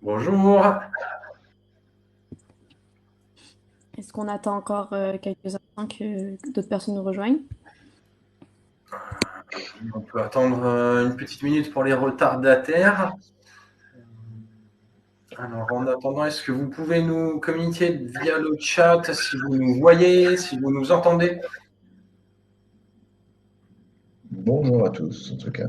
Bonjour. Est-ce qu'on attend encore quelques instants que d'autres personnes nous rejoignent? On peut attendre une petite minute pour les retardataires. Alors, en attendant, est-ce que vous pouvez nous communiquer via le chat si vous nous voyez, si vous nous entendez? Bonjour à tous, en tout cas.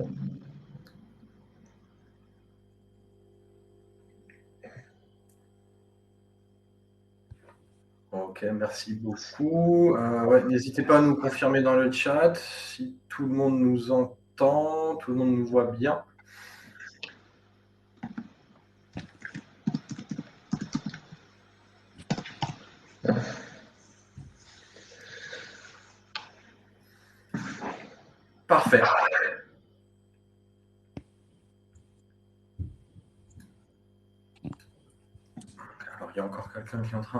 Ok, merci beaucoup. Ouais, n'hésitez pas à nous confirmer dans le chat si tout le monde nous entend, tout le monde nous voit bien. Parfait. Alors, il y a encore quelqu'un qui est en train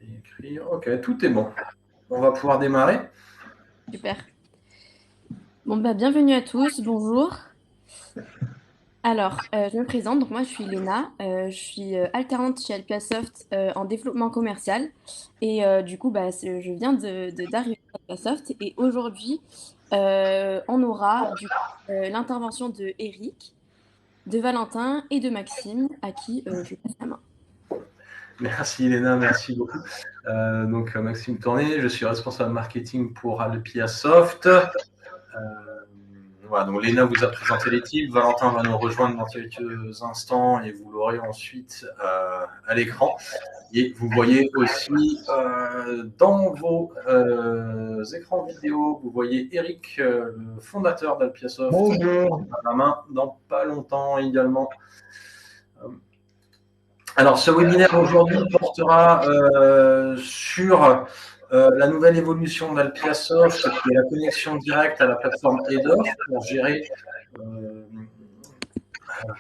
d'écrire. Ok, tout est bon. On va pouvoir démarrer. Super. Bon, bah, bienvenue à tous, bonjour. Alors, je me présente, donc moi je suis Léna, je suis alternante chez Alpiasoft en développement commercial et du coup bah, je viens d'arriver à Alpiasoft et aujourd'hui on aura l'intervention de Eric, de Valentin et de Maxime à qui je passe la main. Merci Elena, merci beaucoup. Donc Maxime Tourné, je suis responsable marketing pour Alpiasoft. Voilà, donc Léna vous a présenté l'équipe, Valentin va nous rejoindre dans quelques instants et vous l'aurez ensuite à l'écran. Et vous voyez aussi dans vos écrans vidéo, vous voyez Eric, le fondateur d'Alpiasoft, Bonjour. à la main dans pas longtemps également. Alors, ce webinaire aujourd'hui portera sur la nouvelle évolution d'Alpiasoft, qui est la connexion directe à la plateforme EDOF pour gérer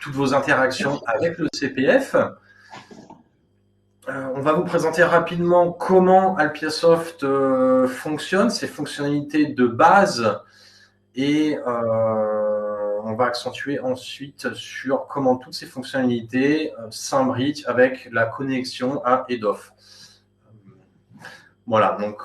toutes vos interactions avec le CPF. On va vous présenter rapidement comment Alpiasoft fonctionne, ses fonctionnalités de base, et on va accentuer ensuite sur comment toutes ces fonctionnalités s'imbriquent avec la connexion à EDOF. Voilà, donc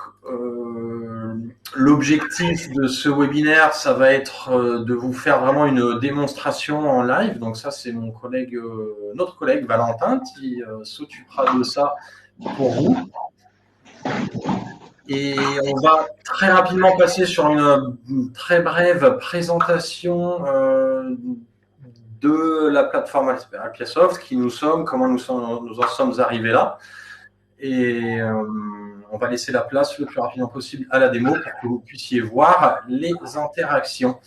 l'objectif de ce webinaire, ça va être de vous faire vraiment une démonstration en live. Donc ça, c'est mon collègue, notre collègue Valentin qui s'occupera de ça pour vous. Et on va très rapidement passer sur une très brève présentation de la plateforme Alpiasoft, qui nous sommes, comment nous en sommes arrivés là. Et on va laisser la place le plus rapidement possible à la démo pour que vous puissiez voir les interactions.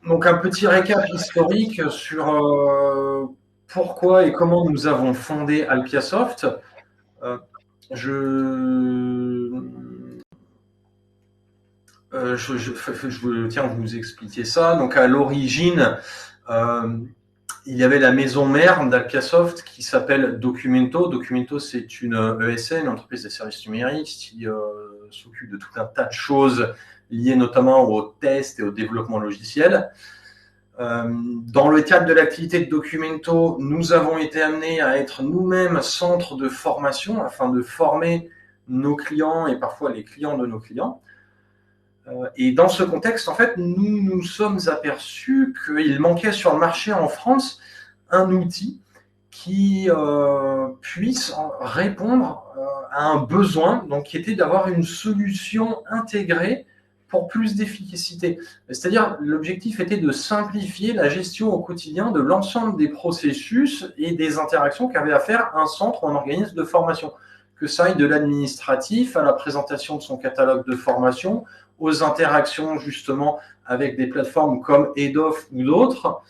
Donc un petit récap historique sur pourquoi et comment nous avons fondé Alpiasoft. Je tiens à vous expliquer ça. Donc à l'origine, il y avait la maison mère d'Alpiasoft qui s'appelle Documento. Documento, c'est une ESN, une entreprise de services numériques, qui s'occupe de tout un tas de choses liées notamment au test et au développement logiciel. Dans le cadre de l'activité de Documento, nous avons été amenés à être nous-mêmes centre de formation afin de former nos clients et parfois les clients de nos clients. Et dans ce contexte, en fait, nous nous sommes aperçus qu'il manquait sur le marché en France un outil qui puisse répondre à un besoin, donc qui était d'avoir une solution intégrée pour plus d'efficacité. C'est-à-dire, l'objectif était de simplifier la gestion au quotidien de l'ensemble des processus et des interactions qu'avait à faire un centre ou un organisme de formation. Que ça aille de l'administratif à la présentation de son catalogue de formation, aux interactions justement avec des plateformes comme EDOF ou d'autres.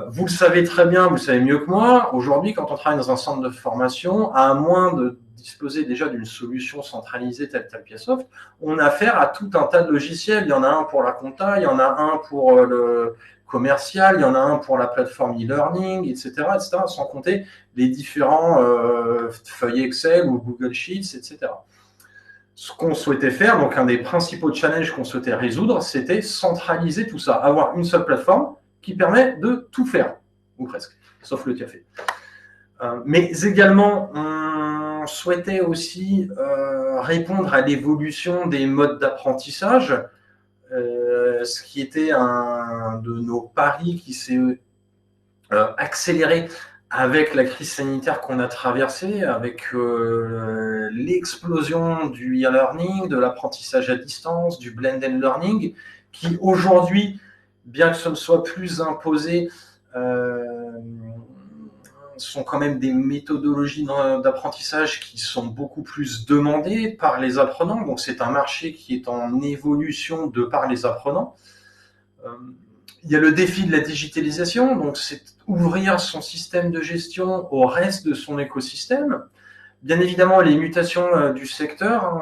Vous le savez très bien, vous le savez mieux que moi, aujourd'hui, quand on travaille dans un centre de formation, à moins de disposer déjà d'une solution centralisée telle qu'Alpiasoft, on a affaire à tout un tas de logiciels. Il y en a un pour la compta, il y en a un pour le commercial, il y en a un pour la plateforme e-learning, etc., etc., sans compter les différents feuilles Excel ou Google Sheets, etc. Ce qu'on souhaitait faire, donc un des principaux challenges qu'on souhaitait résoudre, c'était centraliser tout ça, avoir une seule plateforme qui permet de tout faire, ou presque. sauf le café. Mais également, on souhaitait aussi répondre à l'évolution des modes d'apprentissage, ce qui était un de nos paris qui s'est accéléré avec la crise sanitaire qu'on a traversée, avec l'explosion du e-learning, de l'apprentissage à distance, du blended learning, qui aujourd'hui, bien que ce ne soit plus imposé, sont quand même des méthodologies d'apprentissage qui sont beaucoup plus demandées par les apprenants. Donc c'est un marché qui est en évolution de par les apprenants. Il y a le défi de la digitalisation, donc c'est ouvrir son système de gestion au reste de son écosystème. Bien évidemment, les mutations du secteur,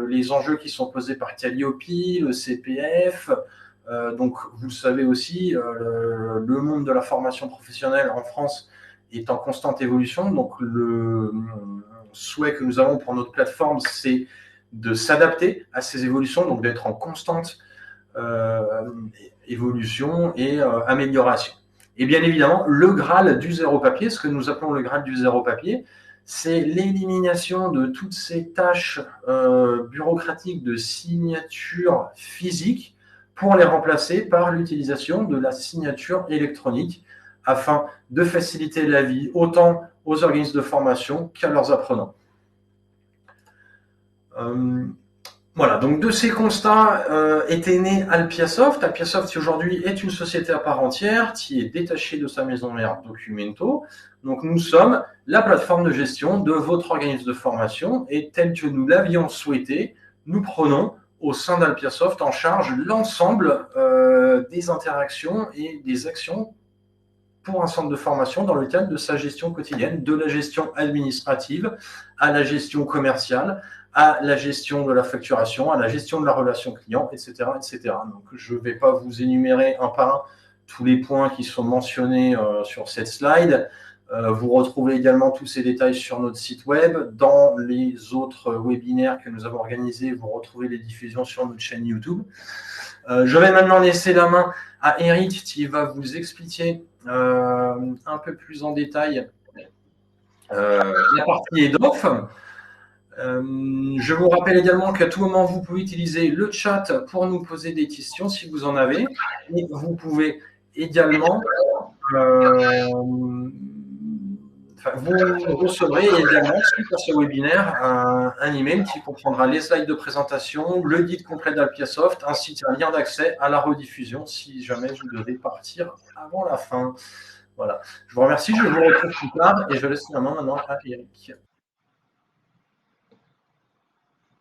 les enjeux qui sont posés par Calliope, le CPF. Donc, vous le savez aussi, le monde de la formation professionnelle en France est en constante évolution. Donc, le souhait que nous avons pour notre plateforme, c'est de s'adapter à ces évolutions, donc d'être en constante évolution et amélioration. Et bien évidemment, le Graal du zéro papier, ce que nous appelons le Graal du zéro papier, c'est l'élimination de toutes ces tâches bureaucratiques de signature physique pour les remplacer par l'utilisation de la signature électronique afin de faciliter la vie autant aux organismes de formation qu'à leurs apprenants. Voilà, donc de ces constats était né Alpiasoft. Alpiasoft, qui aujourd'hui est une société à part entière, qui est détachée de sa maison mère Documento. Donc nous sommes la plateforme de gestion de votre organisme de formation et tel que nous l'avions souhaité, nous prenons au sein d'Alpiasoft en charge l'ensemble des interactions et des actions pour un centre de formation dans le cadre de sa gestion quotidienne, de la gestion administrative à la gestion commerciale, à la gestion de la facturation, à la gestion de la relation client, etc. etc. Donc, je ne vais pas vous énumérer un par un tous les points qui sont mentionnés sur cette slide. Vous retrouvez également tous ces détails sur notre site web. Dans les autres webinaires que nous avons organisés, vous retrouvez les diffusions sur notre chaîne YouTube. Je vais maintenant laisser la main à Eric qui va vous expliquer un peu plus en détail la partie EDOF. Je vous rappelle également qu'à tout moment, vous pouvez utiliser le chat pour nous poser des questions si vous en avez. Et vous pouvez également, vous recevrez également, suite à ce webinaire, un email qui comprendra les slides de présentation, le guide complet d'Alpiasoft, ainsi qu'un lien d'accès à la rediffusion si jamais vous devez partir avant la fin. Voilà. Je vous remercie, je vous retrouve plus tard et je laisse la main maintenant à Eric.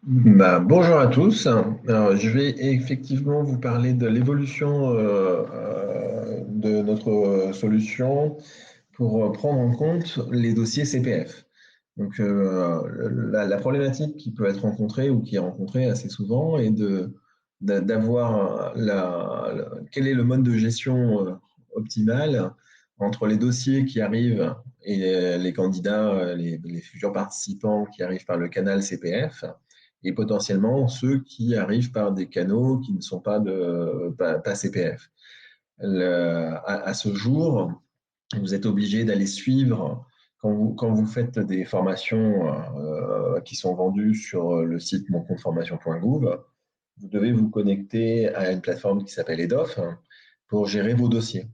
Bonjour à tous. Alors, je vais effectivement vous parler de l'évolution de notre solution pour prendre en compte les dossiers CPF. Donc, la problématique qui peut être rencontrée ou qui est rencontrée assez souvent est d'avoir quel est le mode de gestion optimal entre les dossiers qui arrivent et les candidats, les futurs participants qui arrivent par le canal CPF et potentiellement ceux qui arrivent par des canaux qui ne sont pas CPF. À ce jour, vous êtes obligé d'aller suivre, quand vous faites des formations qui sont vendues sur le site moncompteformation.gouv, vous devez vous connecter à une plateforme qui s'appelle EDOF pour gérer vos dossiers.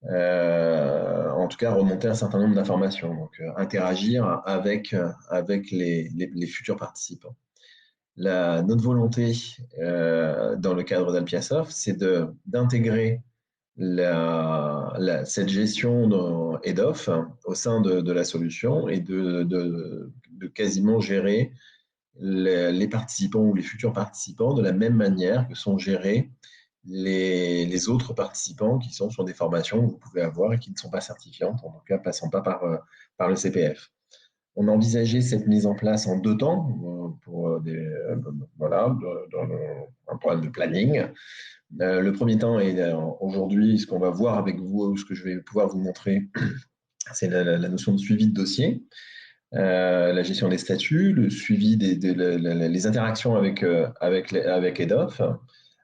En tout cas, remonter un certain nombre d'informations, donc interagir avec les futurs participants. Notre volonté dans le cadre d'Alpiasoft, c'est d'intégrer cette gestion EDOF au sein de la solution et de quasiment gérer les participants ou les futurs participants de la même manière que sont gérés les autres participants qui sont sur des formations que vous pouvez avoir et qui ne sont pas certifiantes, en tout cas passant pas par le CPF. On a envisagé cette mise en place en 2 temps pour un problème de planning. Le premier temps est aujourd'hui, ce qu'on va voir avec vous, ce que je vais pouvoir vous montrer, c'est la notion de suivi de dossier, la gestion des statuts, le suivi les interactions avec EDOF.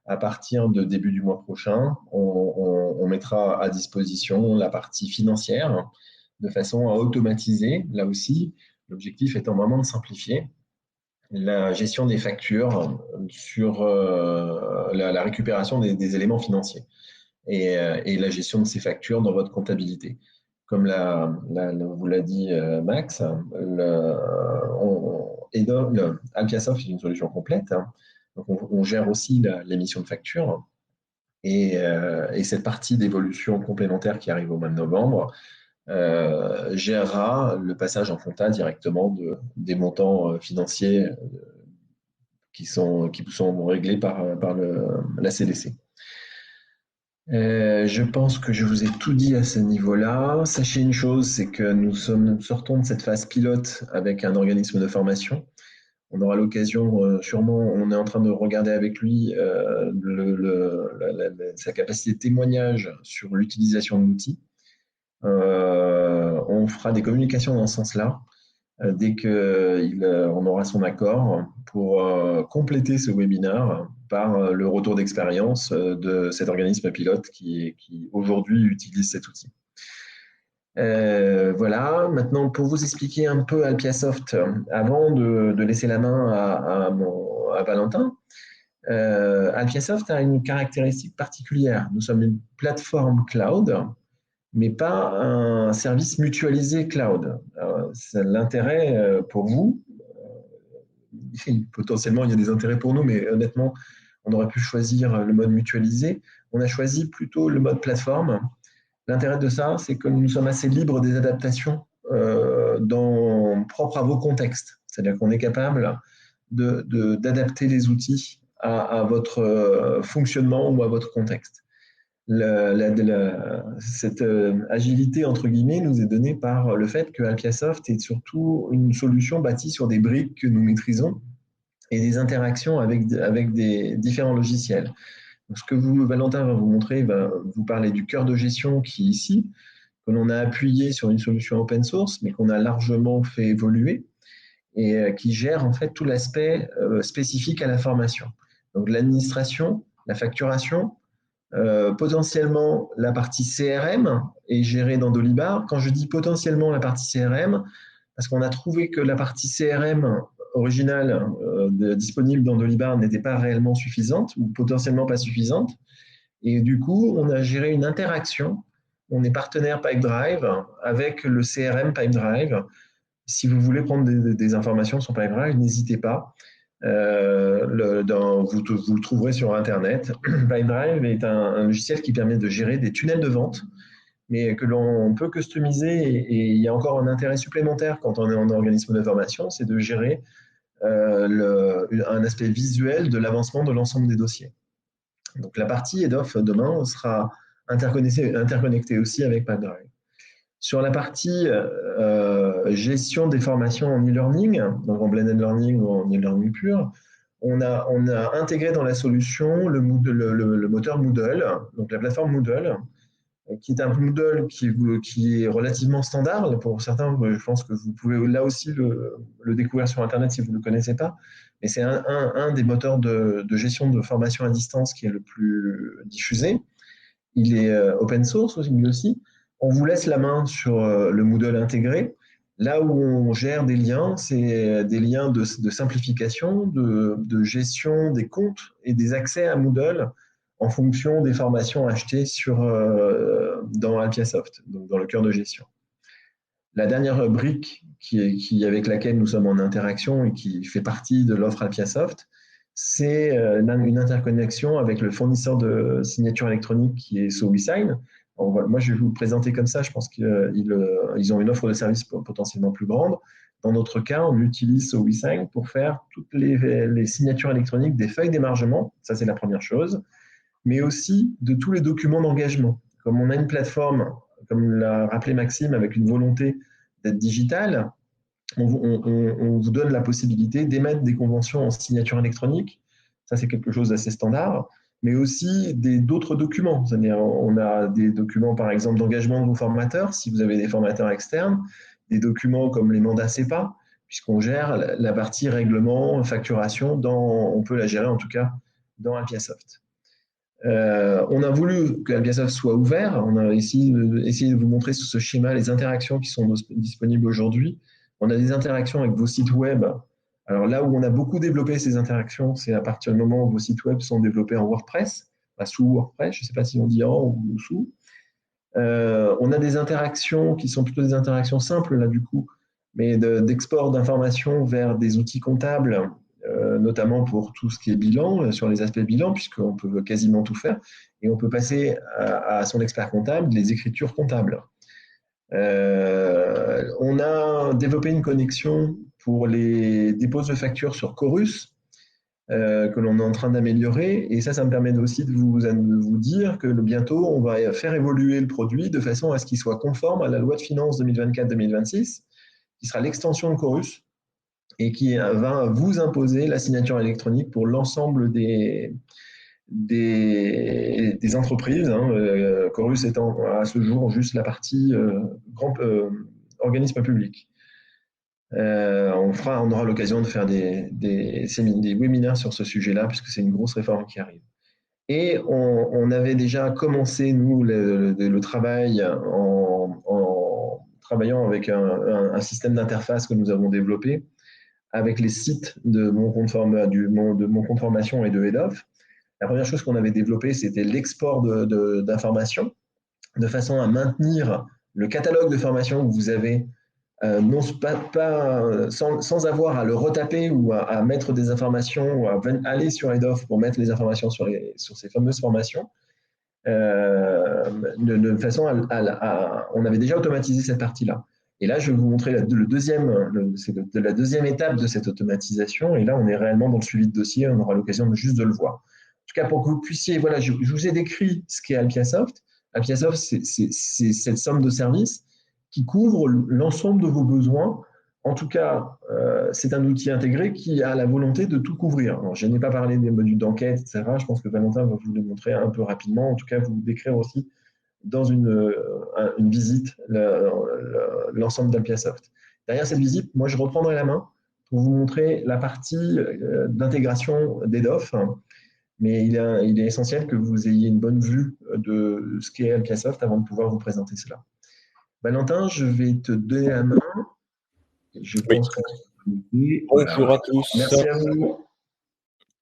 À partir de début du mois prochain, on mettra à disposition la partie financière de façon à automatiser, là aussi, l'objectif étant vraiment de simplifier la gestion des factures sur la récupération des éléments financiers et la gestion de ces factures dans votre comptabilité. Comme vous l'a dit Max, Alpiasoft est une solution complète. Donc on gère aussi l'émission de factures et cette partie d'évolution complémentaire qui arrive au mois de novembre gérera le passage en compta directement des montants financiers qui sont réglés par la CDC. Je pense que je vous ai tout dit à ce niveau-là. Sachez une chose, c'est que nous sortons de cette phase pilote avec un organisme de formation. On aura l'occasion, sûrement, on est en train de regarder avec lui sa capacité de témoignage sur l'utilisation de l'outil. On fera des communications dans ce sens-là dès qu'on aura son accord pour compléter ce webinaire par le retour d'expérience de cet organisme pilote qui aujourd'hui utilise cet outil. Voilà, maintenant pour vous expliquer un peu Alpiasoft, avant de laisser la main à Valentin, Alpiasoft a une caractéristique particulière. Nous sommes une plateforme cloud, mais pas un service mutualisé cloud. L'intérêt pour vous, potentiellement il y a des intérêts pour nous, mais honnêtement, on aurait pu choisir le mode mutualisé. On a choisi plutôt le mode plateforme. L'intérêt de ça, c'est que nous sommes assez libres des adaptations propres à vos contextes. C'est-à-dire qu'on est capable d'adapter les outils à votre fonctionnement ou à votre contexte. Cette agilité, entre guillemets, nous est donnée par le fait que Alpiasoft est surtout une solution bâtie sur des briques que nous maîtrisons et des interactions avec des différents logiciels. Donc, ce que Valentin va vous montrer, va vous parler du cœur de gestion qui est ici, que l'on a appuyé sur une solution open source, mais qu'on a largement fait évoluer et qui gère en fait tout l'aspect spécifique à la formation. Donc l'administration, la facturation, potentiellement la partie CRM est gérée dans Dolibar. Quand je dis potentiellement la partie CRM, parce qu'on a trouvé que la partie CRM originale disponible dans Dolibar n'était pas réellement suffisante ou potentiellement pas suffisante. Et du coup, on a géré une interaction. On est partenaire Pipedrive avec le CRM Pipedrive. Si vous voulez prendre des informations sur Pipedrive, n'hésitez pas. Vous le trouverez sur Internet. Pipedrive est un logiciel qui permet de gérer des tunnels de vente, mais que l'on peut customiser. Et il y a encore un intérêt supplémentaire quand on est en organisme de formation, c'est de gérer un aspect visuel de l'avancement de l'ensemble des dossiers. Donc la partie head-off demain sera interconnectée aussi avec Pipedrive. Sur la partie gestion des formations en e-learning, donc en blended learning ou en e-learning pur, on a intégré dans la solution le moteur Moodle, donc la plateforme Moodle, qui est un Moodle qui est relativement standard. Pour certains, je pense que vous pouvez là aussi le découvrir sur Internet si vous ne le connaissez pas. Mais c'est un des moteurs de gestion de formation à distance qui est le plus diffusé. Il est open source lui aussi. On vous laisse la main sur le Moodle intégré. Là où on gère des liens, c'est des liens de simplification, de gestion des comptes et des accès à Moodle en fonction des formations achetées dans Alpiasoft, donc dans le cœur de gestion. La dernière brique avec laquelle nous sommes en interaction et qui fait partie de l'offre Alpiasoft, c'est une interconnexion avec le fournisseur de signature électronique qui est SoWeSign. Moi, je vais vous le présenter comme ça. Je pense qu'ils ont une offre de service potentiellement plus grande. Dans notre cas, on utilise SoWeSign pour faire toutes les signatures électroniques des feuilles d'émargement. Ça, c'est la première chose. Mais aussi de tous les documents d'engagement. Comme on a une plateforme, comme l'a rappelé Maxime, avec une volonté d'être digitale, on vous donne la possibilité d'émettre des conventions en signature électronique. Ça, c'est quelque chose d'assez standard. Mais aussi d'autres documents. C'est-à-dire, on a des documents, par exemple, d'engagement de vos formateurs, si vous avez des formateurs externes, des documents comme les mandats CEPA, puisqu'on gère la partie règlement, facturation, on peut la gérer en tout cas dans Alpiasoft. On a voulu que Albiasoft soit ouvert. On a essayé de vous montrer sur ce schéma les interactions qui sont disponibles aujourd'hui. On a des interactions avec vos sites web. Alors là où on a beaucoup développé ces interactions, c'est à partir du moment où vos sites web sont développés en WordPress, sous WordPress, je ne sais pas si on dit en ou sous. On a des interactions qui sont plutôt des interactions simples, là, du coup, mais d'export d'informations vers des outils comptables, notamment pour tout ce qui est bilan, sur les aspects bilan, puisqu'on peut quasiment tout faire, et on peut passer à son expert comptable les écritures comptables. On a développé une connexion pour les dépôts de factures sur Chorus, que l'on est en train d'améliorer. Et ça me permet aussi de vous dire que bientôt, on va faire évoluer le produit de façon à ce qu'il soit conforme à la loi de finances 2024-2026, qui sera l'extension de Chorus et qui va vous imposer la signature électronique pour l'ensemble des entreprises. Chorus étant à ce jour juste la partie grand organisme public. On aura l'occasion de faire des webinaires sur ce sujet-là, puisque c'est une grosse réforme qui arrive. Et on avait déjà commencé, nous, le travail en travaillant avec un système d'interface que nous avons développé avec les sites de mon compte formation et de Head-Off. La première chose qu'on avait développée, c'était l'export d'informations, de façon à maintenir le catalogue de formations que vous avez non pas sans avoir à le retaper ou à mettre des informations ou à aller sur Head-Off pour mettre les informations sur ces fameuses formations. De façon on avait déjà automatisé cette partie-là. Et là, je vais vous montrer la deuxième étape de cette automatisation. Et là, on est réellement dans le suivi de dossier. On aura l'occasion juste de le voir. En tout cas, pour que vous puissiez, voilà, je vous ai décrit ce qu'est Alpiasoft. Alpiasoft, c'est cette somme de services qui couvre l'ensemble de vos besoins. En tout cas, c'est un outil intégré qui a la volonté de tout couvrir. Alors, je n'ai pas parlé des modules d'enquête, etc. Je pense que Valentin va vous les montrer un peu rapidement. En tout cas, vous décrire aussi dans une visite l'ensemble d'Alpiasoft. Derrière cette visite, moi, je reprendrai la main pour vous montrer la partie d'intégration d'EDOF. Mais il est essentiel que vous ayez une bonne vue de ce qu'est Alpiasoft avant de pouvoir vous présenter cela. Valentin, je vais te donner la main. Je pense que bonjour à tous. Merci à vous.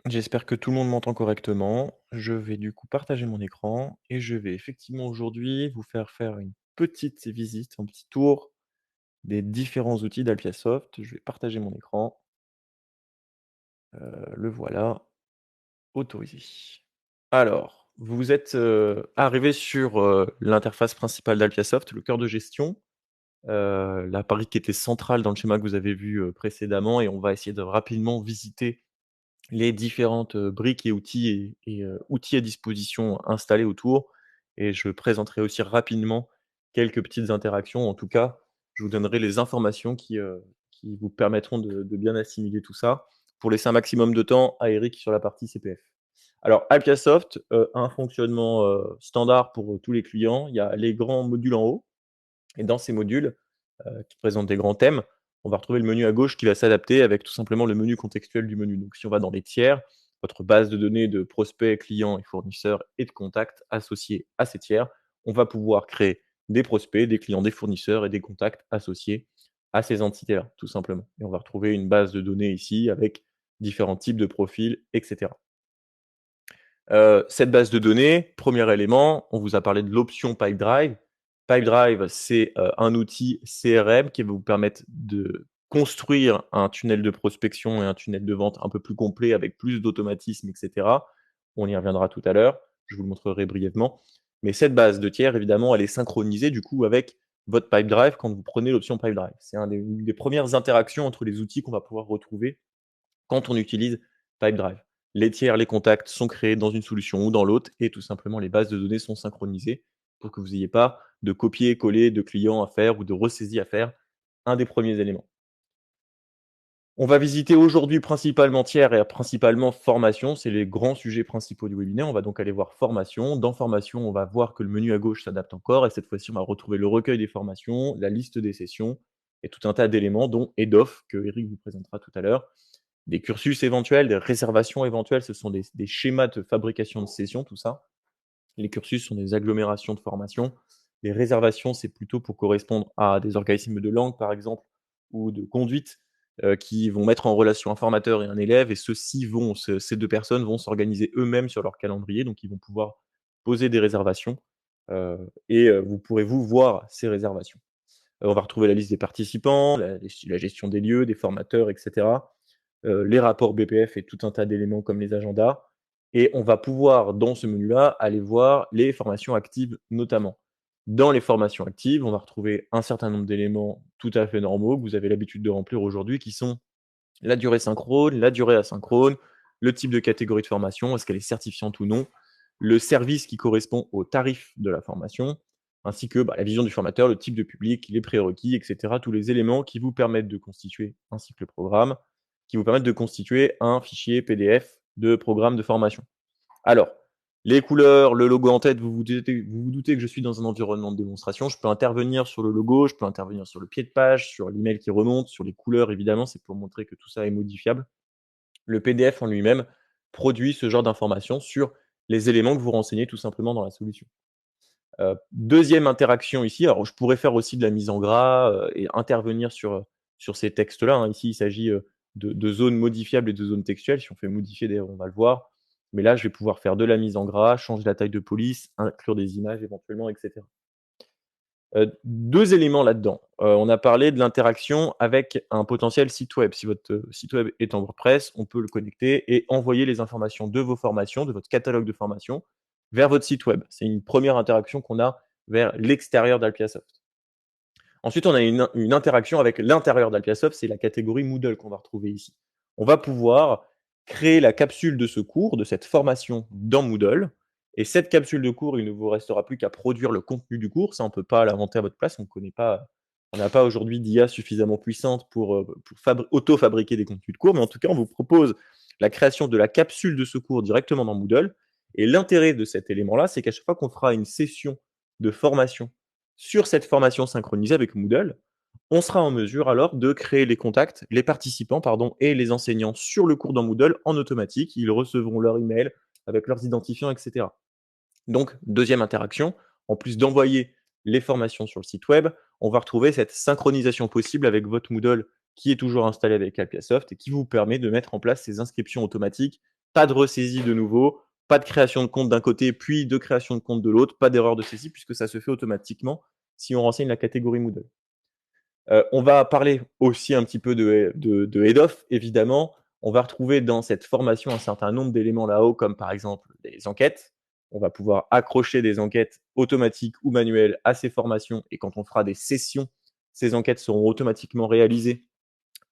J'espère que tout le monde m'entend correctement. Je vais du coup partager mon écran et je vais effectivement aujourd'hui vous faire une petite visite, un petit tour des différents outils d'Alpiasoft. Je vais partager mon écran. Le voilà, autorisé. Alors, vous êtes arrivé sur l'interface principale d'Alpiasoft, le cœur de gestion. La partie qui était centrale dans le schéma que vous avez vu précédemment, et on va essayer de rapidement visiter les différentes briques et outils et outils à disposition installés autour. Et je présenterai aussi rapidement quelques petites interactions. En tout cas, je vous donnerai les informations qui vous permettront de bien assimiler tout ça pour laisser un maximum de temps à Eric sur la partie CPF. Alors, Alpiasoft a un fonctionnement standard pour tous les clients. Il y a les grands modules en haut. Et dans ces modules, qui présentent des grands thèmes, on va retrouver le menu à gauche qui va s'adapter avec tout simplement le menu contextuel du menu. Donc si on va dans les tiers, votre base de données de prospects, clients et fournisseurs et de contacts associés à ces tiers, on va pouvoir créer des prospects, des clients, des fournisseurs et des contacts associés à ces entités-là, tout simplement. Et on va retrouver une base de données ici avec différents types de profils, etc. Cette base de données, premier élément, on vous a parlé de l'option Pipedrive. Pipedrive, c'est un outil CRM qui va vous permettre de construire un tunnel de prospection et un tunnel de vente un peu plus complet avec plus d'automatisme, etc. On y reviendra tout à l'heure, je vous le montrerai brièvement. Mais cette base de tiers, évidemment, elle est synchronisée du coup avec votre Pipedrive quand vous prenez l'option Pipedrive. C'est une des premières interactions entre les outils qu'on va pouvoir retrouver quand on utilise Pipedrive. Les tiers, les contacts sont créés dans une solution ou dans l'autre et tout simplement les bases de données sont synchronisées pour que vous n'ayez pas de copier-coller de clients à faire ou de ressaisie à faire. Un des premiers éléments. On va visiter aujourd'hui principalement tiers et principalement formation. C'est les grands sujets principaux du webinaire. On va donc aller voir formation. Dans formation, on va voir que le menu à gauche s'adapte encore et cette fois-ci, on va retrouver le recueil des formations, la liste des sessions et tout un tas d'éléments dont Head-Off que Eric vous présentera tout à l'heure. Des cursus éventuels, des réservations éventuelles, ce sont des schémas de fabrication de sessions, tout ça. Les cursus sont des agglomérations de formation. Les réservations, c'est plutôt pour correspondre à des organismes de langue, par exemple, ou de conduite, qui vont mettre en relation un formateur et un élève, et ces 2 personnes vont s'organiser eux-mêmes sur leur calendrier, donc ils vont pouvoir poser des réservations, vous pourrez voir ces réservations. On va retrouver la liste des participants, la gestion des lieux, des formateurs, et cetera. Les rapports BPF et tout un tas d'éléments comme les agendas. Et on va pouvoir, dans ce menu-là, aller voir les formations actives notamment. Dans les formations actives, on va retrouver un certain nombre d'éléments tout à fait normaux que vous avez l'habitude de remplir aujourd'hui, qui sont la durée synchrone, la durée asynchrone, le type de catégorie de formation, est-ce qu'elle est certifiante ou non, le service qui correspond au tarif de la formation, ainsi que la vision du formateur, le type de public, les prérequis, etc. Tous les éléments qui vous permettent de constituer un cycle programme, qui vous permettent de constituer un fichier PDF de programme de formation. Alors, les couleurs, le logo en tête, vous vous doutez que je suis dans un environnement de démonstration. Je peux intervenir sur le logo, je peux intervenir sur le pied de page, sur l'email qui remonte, sur les couleurs, évidemment, c'est pour montrer que tout ça est modifiable. Le PDF en lui-même produit ce genre d'informations sur les éléments que vous renseignez tout simplement dans la solution. Deuxième interaction ici, alors je pourrais faire aussi de la mise en gras et intervenir sur ces textes-là, hein. Ici, il s'agit de zones modifiables et de zones textuelles. Si on fait modifier, d'ailleurs, on va le voir. Mais là, je vais pouvoir faire de la mise en gras, changer la taille de police, inclure des images éventuellement, etc. 2 éléments là-dedans. On a parlé de l'interaction avec un potentiel site web. Si votre site web est en WordPress, on peut le connecter et envoyer les informations de vos formations, de votre catalogue de formations, vers votre site web. C'est une première interaction qu'on a vers l'extérieur d'Alpiasoft. Ensuite, on a une interaction avec l'intérieur d'Alpiasoft, c'est la catégorie Moodle qu'on va retrouver ici. On va pouvoir créer la capsule de ce cours, de cette formation dans Moodle. Et cette capsule de cours, il ne vous restera plus qu'à produire le contenu du cours. Ça, on ne peut pas l'inventer à votre place. On n'a pas aujourd'hui d'IA suffisamment puissante pour auto-fabriquer des contenus de cours. Mais en tout cas, on vous propose la création de la capsule de ce cours directement dans Moodle. Et l'intérêt de cet élément-là, c'est qu'à chaque fois qu'on fera une session de formation sur cette formation synchronisée avec Moodle, on sera en mesure alors de créer les contacts, les participants et les enseignants sur le cours dans Moodle en automatique. Ils recevront leur email avec leurs identifiants, etc. Donc, deuxième interaction, en plus d'envoyer les formations sur le site web, on va retrouver cette synchronisation possible avec votre Moodle qui est toujours installé avec Alpiasoft et qui vous permet de mettre en place ces inscriptions automatiques. Pas de ressaisie de nouveau, pas de création de compte d'un côté, puis de création de compte de l'autre, pas d'erreur de saisie puisque ça se fait automatiquement si on renseigne la catégorie Moodle. On va parler aussi un petit peu de head-off, évidemment. On va retrouver dans cette formation un certain nombre d'éléments là-haut, comme par exemple des enquêtes. On va pouvoir accrocher des enquêtes automatiques ou manuelles à ces formations. Et quand on fera des sessions, ces enquêtes seront automatiquement réalisées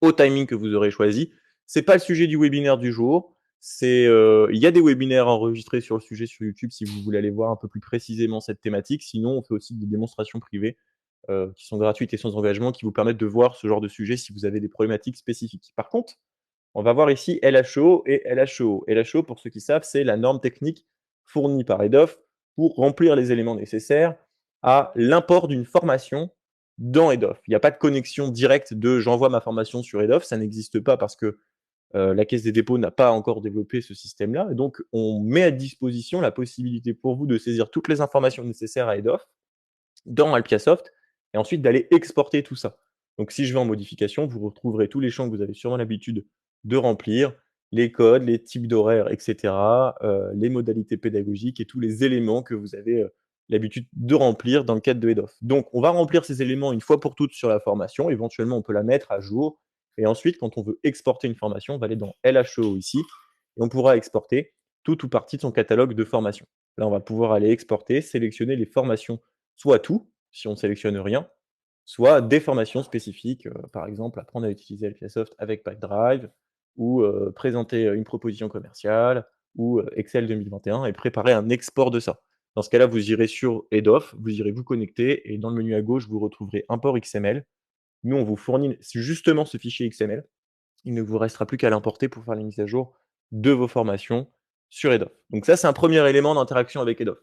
au timing que vous aurez choisi. C'est pas le sujet du webinaire du jour. Il y a des webinaires enregistrés sur le sujet sur YouTube si vous voulez aller voir un peu plus précisément cette thématique. Sinon, on fait aussi des démonstrations privées qui sont gratuites et sans engagement, qui vous permettent de voir ce genre de sujet si vous avez des problématiques spécifiques. Par contre, on va voir ici LHO et LHO. LHO, pour ceux qui savent, c'est la norme technique fournie par EDOF pour remplir les éléments nécessaires à l'import d'une formation dans EDOF. Il n'y a pas de connexion directe de j'envoie ma formation sur EDOF, ça n'existe pas parce que la Caisse des dépôts n'a pas encore développé ce système-là. Et donc, on met à disposition la possibilité pour vous de saisir toutes les informations nécessaires à EDOF dans Alpiasoft et ensuite d'aller exporter tout ça. Donc, si je vais en modification, vous retrouverez tous les champs que vous avez sûrement l'habitude de remplir, les codes, les types d'horaires, etc., les modalités pédagogiques et tous les éléments que vous avez l'habitude de remplir dans le cadre de EDOF. Donc, on va remplir ces éléments une fois pour toutes sur la formation. Éventuellement, on peut la mettre à jour. Et ensuite, quand on veut exporter une formation, on va aller dans LHO ici et on pourra exporter tout ou partie de son catalogue de formation. Là, on va pouvoir aller exporter, sélectionner les formations, soit tout, si on ne sélectionne rien, soit des formations spécifiques, par exemple apprendre à utiliser Alpiasoft avec Pipedrive, ou présenter une proposition commerciale, ou Excel 2021 et préparer un export de ça. Dans ce cas-là, vous irez sur EDOF, vous irez vous connecter et dans le menu à gauche, vous retrouverez import XML. Nous, on vous fournit justement ce fichier XML. Il ne vous restera plus qu'à l'importer pour faire les mises à jour de vos formations sur EDOF. Donc ça, c'est un premier élément d'interaction avec EDOF.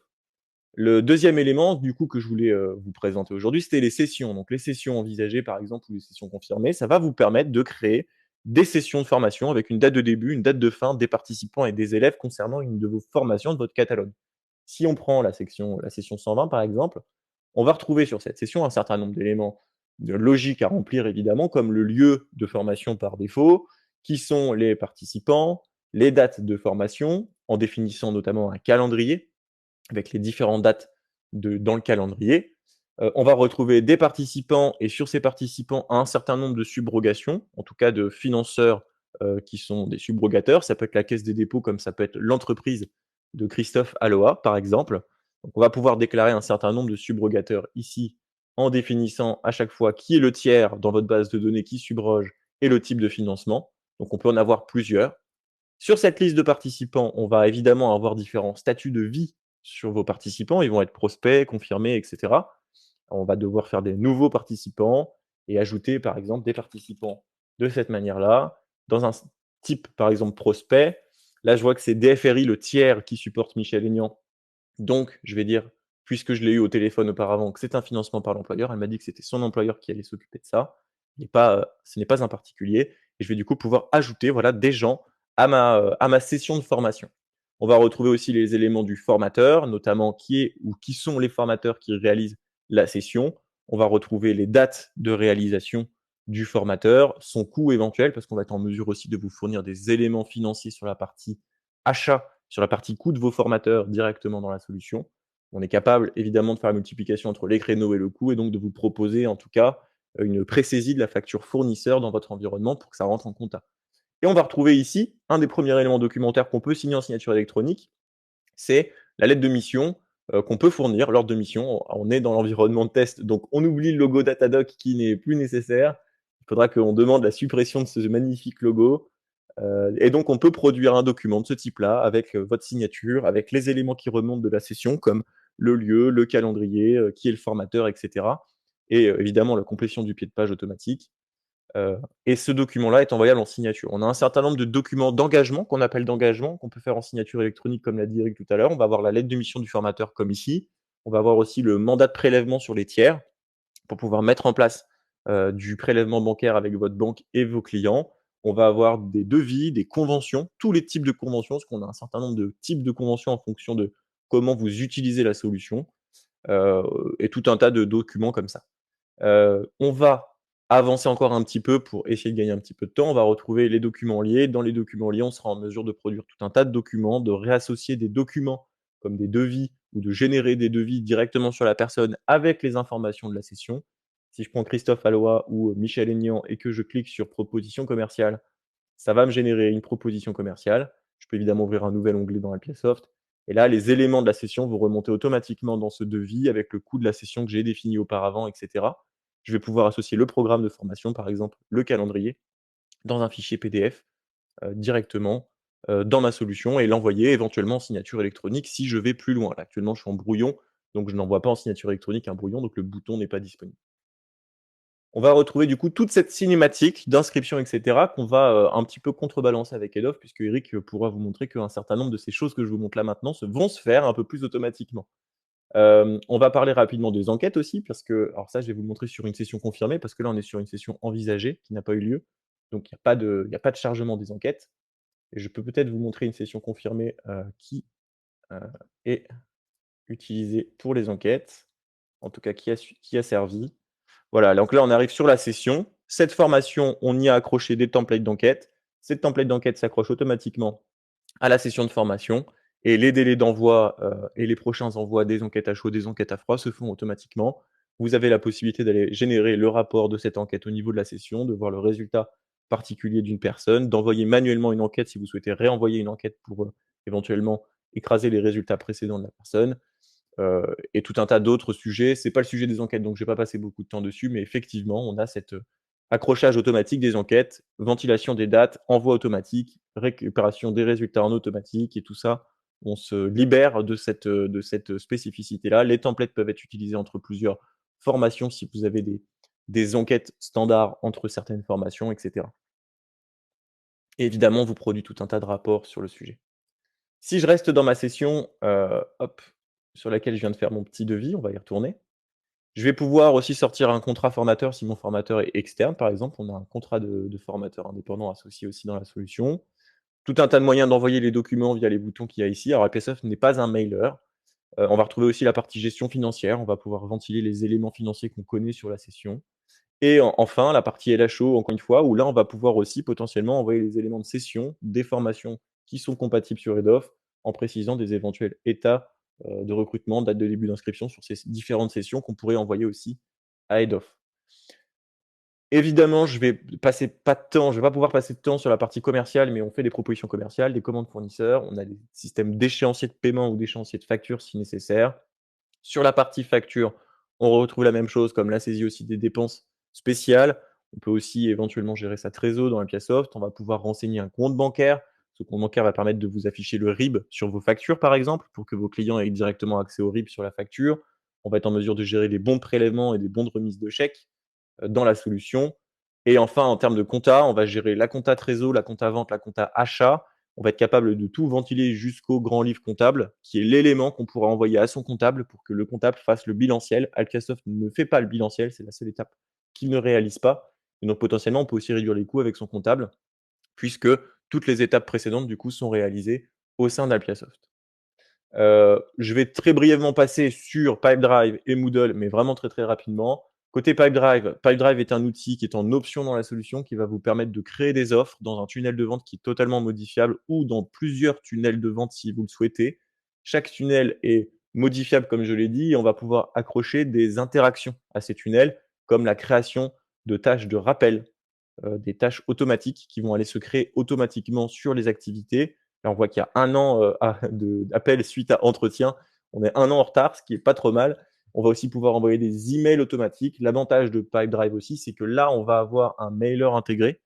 Le deuxième élément, du coup, que je voulais vous présenter aujourd'hui, c'était les sessions. Donc, les sessions envisagées, par exemple, ou les sessions confirmées, ça va vous permettre de créer des sessions de formation avec une date de début, une date de fin des participants et des élèves concernant une de vos formations de votre catalogue. Si on prend la session 120 par exemple, on va retrouver sur cette session un certain nombre d'éléments de logique à remplir évidemment, comme le lieu de formation par défaut, qui sont les participants, les dates de formation, en définissant notamment un calendrier avec les différentes dates dans le calendrier. On va retrouver des participants et sur ces participants un certain nombre de subrogations, en tout cas de financeurs qui sont des subrogateurs. Ça peut être la Caisse des dépôts comme ça peut être l'entreprise de Christophe Aloha, par exemple. Donc on va pouvoir déclarer un certain nombre de subrogateurs ici en définissant à chaque fois qui est le tiers dans votre base de données qui subroge et le type de financement. Donc on peut en avoir plusieurs. Sur cette liste de participants, on va évidemment avoir différents statuts de vie sur vos participants. Ils vont être prospects, confirmés, etc. On va devoir faire des nouveaux participants et ajouter, par exemple, des participants de cette manière-là. Dans un type, par exemple, prospect, là, je vois que c'est DFRI, le tiers qui supporte Michel Aignan. Donc, je vais dire, puisque je l'ai eu au téléphone auparavant, que c'est un financement par l'employeur. Elle m'a dit que c'était son employeur qui allait s'occuper de ça. Ce n'est pas un particulier. Et je vais du coup pouvoir ajouter voilà, des gens à ma session de formation. On va retrouver aussi les éléments du formateur, notamment qui est ou qui sont les formateurs qui réalisent la session. On va retrouver les dates de réalisation du formateur, son coût éventuel, parce qu'on va être en mesure aussi de vous fournir des éléments financiers sur la partie achat, sur la partie coût de vos formateurs directement dans la solution. On est capable évidemment de faire la multiplication entre les créneaux et le coût, et donc de vous proposer en tout cas une pré-saisie de la facture fournisseur dans votre environnement pour que ça rentre en compta. Et on va retrouver ici un des premiers éléments documentaires qu'on peut signer en signature électronique, c'est la lettre de mission qu'on peut fournir, l'ordre de mission. On est dans l'environnement de test, donc on oublie le logo Datadoc qui n'est plus nécessaire. Il faudra qu'on demande la suppression de ce magnifique logo. Et donc on peut produire un document de ce type-là avec votre signature, avec les éléments qui remontent de la session, comme le lieu, le calendrier, qui est le formateur, etc. Et évidemment la complétion du pied de page automatique. Et ce document-là est envoyable en signature. On a un certain nombre de documents d'engagement, qu'on appelle d'engagement, qu'on peut faire en signature électronique, comme l'a dit Eric tout à l'heure. On va avoir la lettre de mission du formateur, comme ici. On va avoir aussi le mandat de prélèvement sur les tiers, pour pouvoir mettre en place du prélèvement bancaire avec votre banque et vos clients. On va avoir des devis, des conventions, tous les types de conventions, parce qu'on a un certain nombre de types de conventions en fonction de comment vous utilisez la solution, et tout un tas de documents comme ça. On va avancer encore un petit peu pour essayer de gagner un petit peu de temps. On va retrouver les documents liés. Dans les documents liés, on sera en mesure de produire tout un tas de documents, de réassocier des documents comme des devis ou de générer des devis directement sur la personne avec les informations de la session. Si je prends Christophe Aloha ou Michel Aignan et que je clique sur proposition commerciale, ça va me générer une proposition commerciale. Je peux évidemment ouvrir un nouvel onglet dans Applesoft. Et là, les éléments de la session vont remonter automatiquement dans ce devis avec le coût de la session que j'ai défini auparavant, etc. Je vais pouvoir associer le programme de formation, par exemple le calendrier, dans un fichier PDF directement dans ma solution et l'envoyer éventuellement en signature électronique si je vais plus loin. Là, actuellement, je suis en brouillon, donc je n'envoie pas en signature électronique un brouillon, donc le bouton n'est pas disponible. On va retrouver du coup toute cette cinématique d'inscription, etc., qu'on va un petit peu contrebalancer avec Head-Off, puisque Eric pourra vous montrer qu'un certain nombre de ces choses que je vous montre là maintenant vont se faire un peu plus automatiquement. On va parler rapidement des enquêtes aussi, parce que, alors ça, je vais vous le montrer sur une session confirmée, parce que là, on est sur une session envisagée qui n'a pas eu lieu. Donc, il n'y a pas de chargement des enquêtes. Et je peux peut-être vous montrer une session confirmée qui est utilisée pour les enquêtes, en tout cas qui a servi. Voilà, donc là, on arrive sur la session. Cette formation, on y a accroché des templates d'enquête. Cette template d'enquête s'accroche automatiquement à la session de formation. Et les délais d'envoi et les prochains envois des enquêtes à chaud, des enquêtes à froid se font automatiquement. Vous avez la possibilité d'aller générer le rapport de cette enquête au niveau de la session, de voir le résultat particulier d'une personne, d'envoyer manuellement une enquête si vous souhaitez réenvoyer une enquête pour éventuellement écraser les résultats précédents de la personne, et tout un tas d'autres sujets. C'est pas le sujet des enquêtes, donc je vais pas passer beaucoup de temps dessus, mais effectivement, on a cet accrochage automatique des enquêtes, ventilation des dates, envoi automatique, récupération des résultats en automatique, et tout ça, on se libère de cette spécificité-là. Les templates peuvent être utilisés entre plusieurs formations si vous avez des enquêtes standards entre certaines formations, etc. Et évidemment, on vous produit tout un tas de rapports sur le sujet. Si je reste dans ma session, sur laquelle je viens de faire mon petit devis, on va y retourner. Je vais pouvoir aussi sortir un contrat formateur si mon formateur est externe, par exemple. On a un contrat de formateur indépendant associé aussi dans la solution. Tout un tas de moyens d'envoyer les documents via les boutons qu'il y a ici. Alors, Applesoft n'est pas un mailer. On va retrouver aussi la partie gestion financière. On va pouvoir ventiler les éléments financiers qu'on connaît sur la session. Et enfin, la partie LHO, encore une fois, où là, on va pouvoir aussi potentiellement envoyer les éléments de session, des formations qui sont compatibles sur Head-Off, en précisant des éventuels états de recrutement, date de début d'inscription sur ces différentes sessions qu'on pourrait envoyer aussi à Head-Off. Évidemment, je vais pas pouvoir passer de temps sur la partie commerciale, mais on fait des propositions commerciales, des commandes fournisseurs, on a des systèmes d'échéancier de paiement ou d'échéancier de facture si nécessaire. Sur la partie facture, on retrouve la même chose comme la saisie aussi des dépenses spéciales. On peut aussi éventuellement gérer sa trésor dans AppSoft. On va pouvoir renseigner un compte bancaire. Ce compte bancaire va permettre de vous afficher le RIB sur vos factures, par exemple, pour que vos clients aient directement accès au RIB sur la facture. On va être en mesure de gérer des bons de prélèvement et des bons de remise de chèques dans la solution. Et enfin, en termes de compta, on va gérer la compta trésor, la compta vente, la compta achat. On va être capable de tout ventiler jusqu'au grand livre comptable, qui est l'élément qu'on pourra envoyer à son comptable pour que le comptable fasse le bilanciel. Alcasoft ne fait pas le bilanciel, c'est la seule étape qu'il ne réalise pas. Et donc potentiellement, on peut aussi réduire les coûts avec son comptable, puisque toutes les étapes précédentes, du coup, sont réalisées au sein d'Alpiasoft. Je vais très brièvement passer sur Pipedrive et Moodle, mais vraiment très très rapidement. Côté Pipedrive est un outil qui est en option dans la solution qui va vous permettre de créer des offres dans un tunnel de vente qui est totalement modifiable ou dans plusieurs tunnels de vente si vous le souhaitez. Chaque tunnel est modifiable comme je l'ai dit et on va pouvoir accrocher des interactions à ces tunnels comme la création de tâches de rappel, des tâches automatiques qui vont aller se créer automatiquement sur les activités. Là, on voit qu'il y a 1 an d'appel suite à entretien. On est 1 an en retard, ce qui est pas trop mal. On va aussi pouvoir envoyer des emails automatiques. L'avantage de Pipedrive aussi, c'est que là, on va avoir un mailer intégré.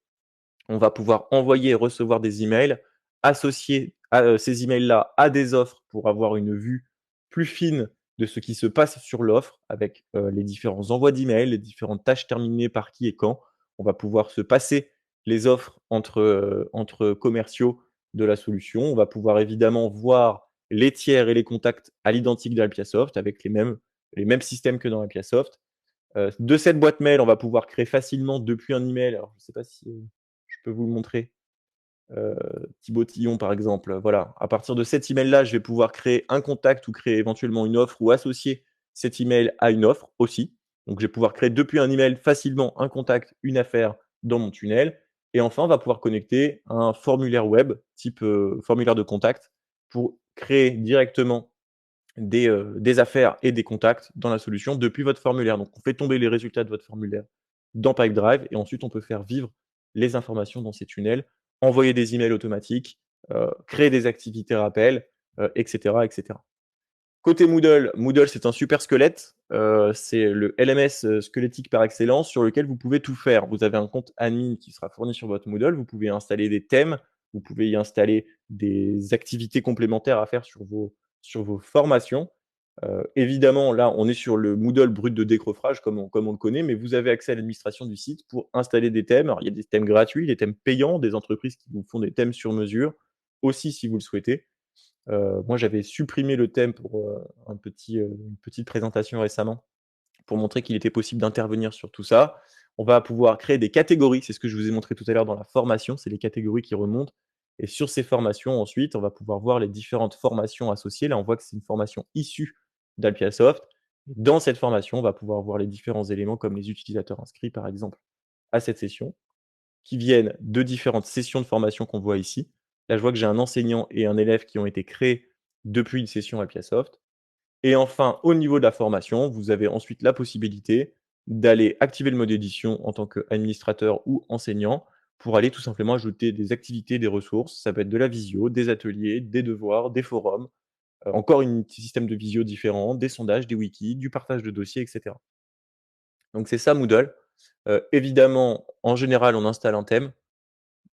On va pouvoir envoyer et recevoir des emails, associer ces emails-là à des offres pour avoir une vue plus fine de ce qui se passe sur l'offre avec les différents envois d'emails, les différentes tâches terminées par qui et quand. On va pouvoir se passer les offres entre commerciaux de la solution. On va pouvoir évidemment voir les tiers et les contacts à l'identique d'Alpiasoft avec les mêmes systèmes que dans Alpiasoft. De cette boîte mail, on va pouvoir créer facilement depuis un email. Alors, je ne sais pas si je peux vous le montrer. Thibaut Tillon, par exemple. Voilà. À partir de cet email-là, je vais pouvoir créer un contact ou créer éventuellement une offre ou associer cet email à une offre aussi. Donc, je vais pouvoir créer depuis un email facilement un contact, une affaire dans mon tunnel. Et enfin, on va pouvoir connecter un formulaire web, type formulaire de contact, pour créer directement des affaires et des contacts dans la solution depuis votre formulaire. Donc, on fait tomber les résultats de votre formulaire dans Pipedrive et ensuite, on peut faire vivre les informations dans ces tunnels, envoyer des emails automatiques, créer des activités rappel, etc., etc. Côté Moodle, Moodle, c'est un super squelette. C'est le LMS squelettique par excellence sur lequel vous pouvez tout faire. Vous avez un compte admin qui sera fourni sur votre Moodle. Vous pouvez installer des thèmes. Vous pouvez y installer des activités complémentaires à faire sur vos formations. Évidemment, là, on est sur le Moodle brut de décoffrage, comme on le connaît, mais vous avez accès à l'administration du site pour installer des thèmes. Alors, il y a des thèmes gratuits, des thèmes payants, des entreprises qui vous font des thèmes sur mesure, aussi si vous le souhaitez. Moi, j'avais supprimé le thème pour une petite présentation récemment pour montrer qu'il était possible d'intervenir sur tout ça. On va pouvoir créer des catégories, c'est ce que je vous ai montré tout à l'heure dans la formation, c'est les catégories qui remontent. Et sur ces formations, ensuite, on va pouvoir voir les différentes formations associées. Là, on voit que c'est une formation issue d'Alpiasoft. Dans cette formation, on va pouvoir voir les différents éléments comme les utilisateurs inscrits, par exemple, à cette session, qui viennent de différentes sessions de formation qu'on voit ici. Là, je vois que j'ai un enseignant et un élève qui ont été créés depuis une session Alpiasoft. Et enfin, au niveau de la formation, vous avez ensuite la possibilité d'aller activer le mode édition en tant qu'administrateur ou enseignant pour aller tout simplement ajouter des activités, des ressources. Ça peut être de la visio, des ateliers, des devoirs, des forums, encore un système de visio différent, des sondages, des wikis, du partage de dossiers, etc. Donc c'est ça Moodle. Évidemment, en général, on installe un thème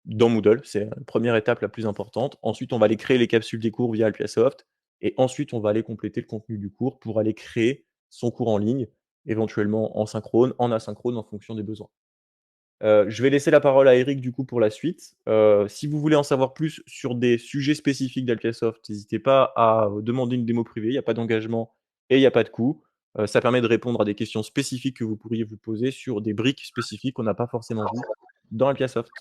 dans Moodle, c'est la première étape la plus importante. Ensuite, on va aller créer les capsules des cours via Alpiasoft. Et ensuite, on va aller compléter le contenu du cours pour aller créer son cours en ligne, éventuellement en synchrone, en asynchrone, en fonction des besoins. Je vais laisser la parole à Eric du coup pour la suite. Si vous voulez en savoir plus sur des sujets spécifiques d'Alpiasoft, n'hésitez pas à demander une démo privée. Il n'y a pas d'engagement et il n'y a pas de coût. Ça permet de répondre à des questions spécifiques que vous pourriez vous poser sur des briques spécifiques qu'on n'a pas forcément vues dans Alpiasoft.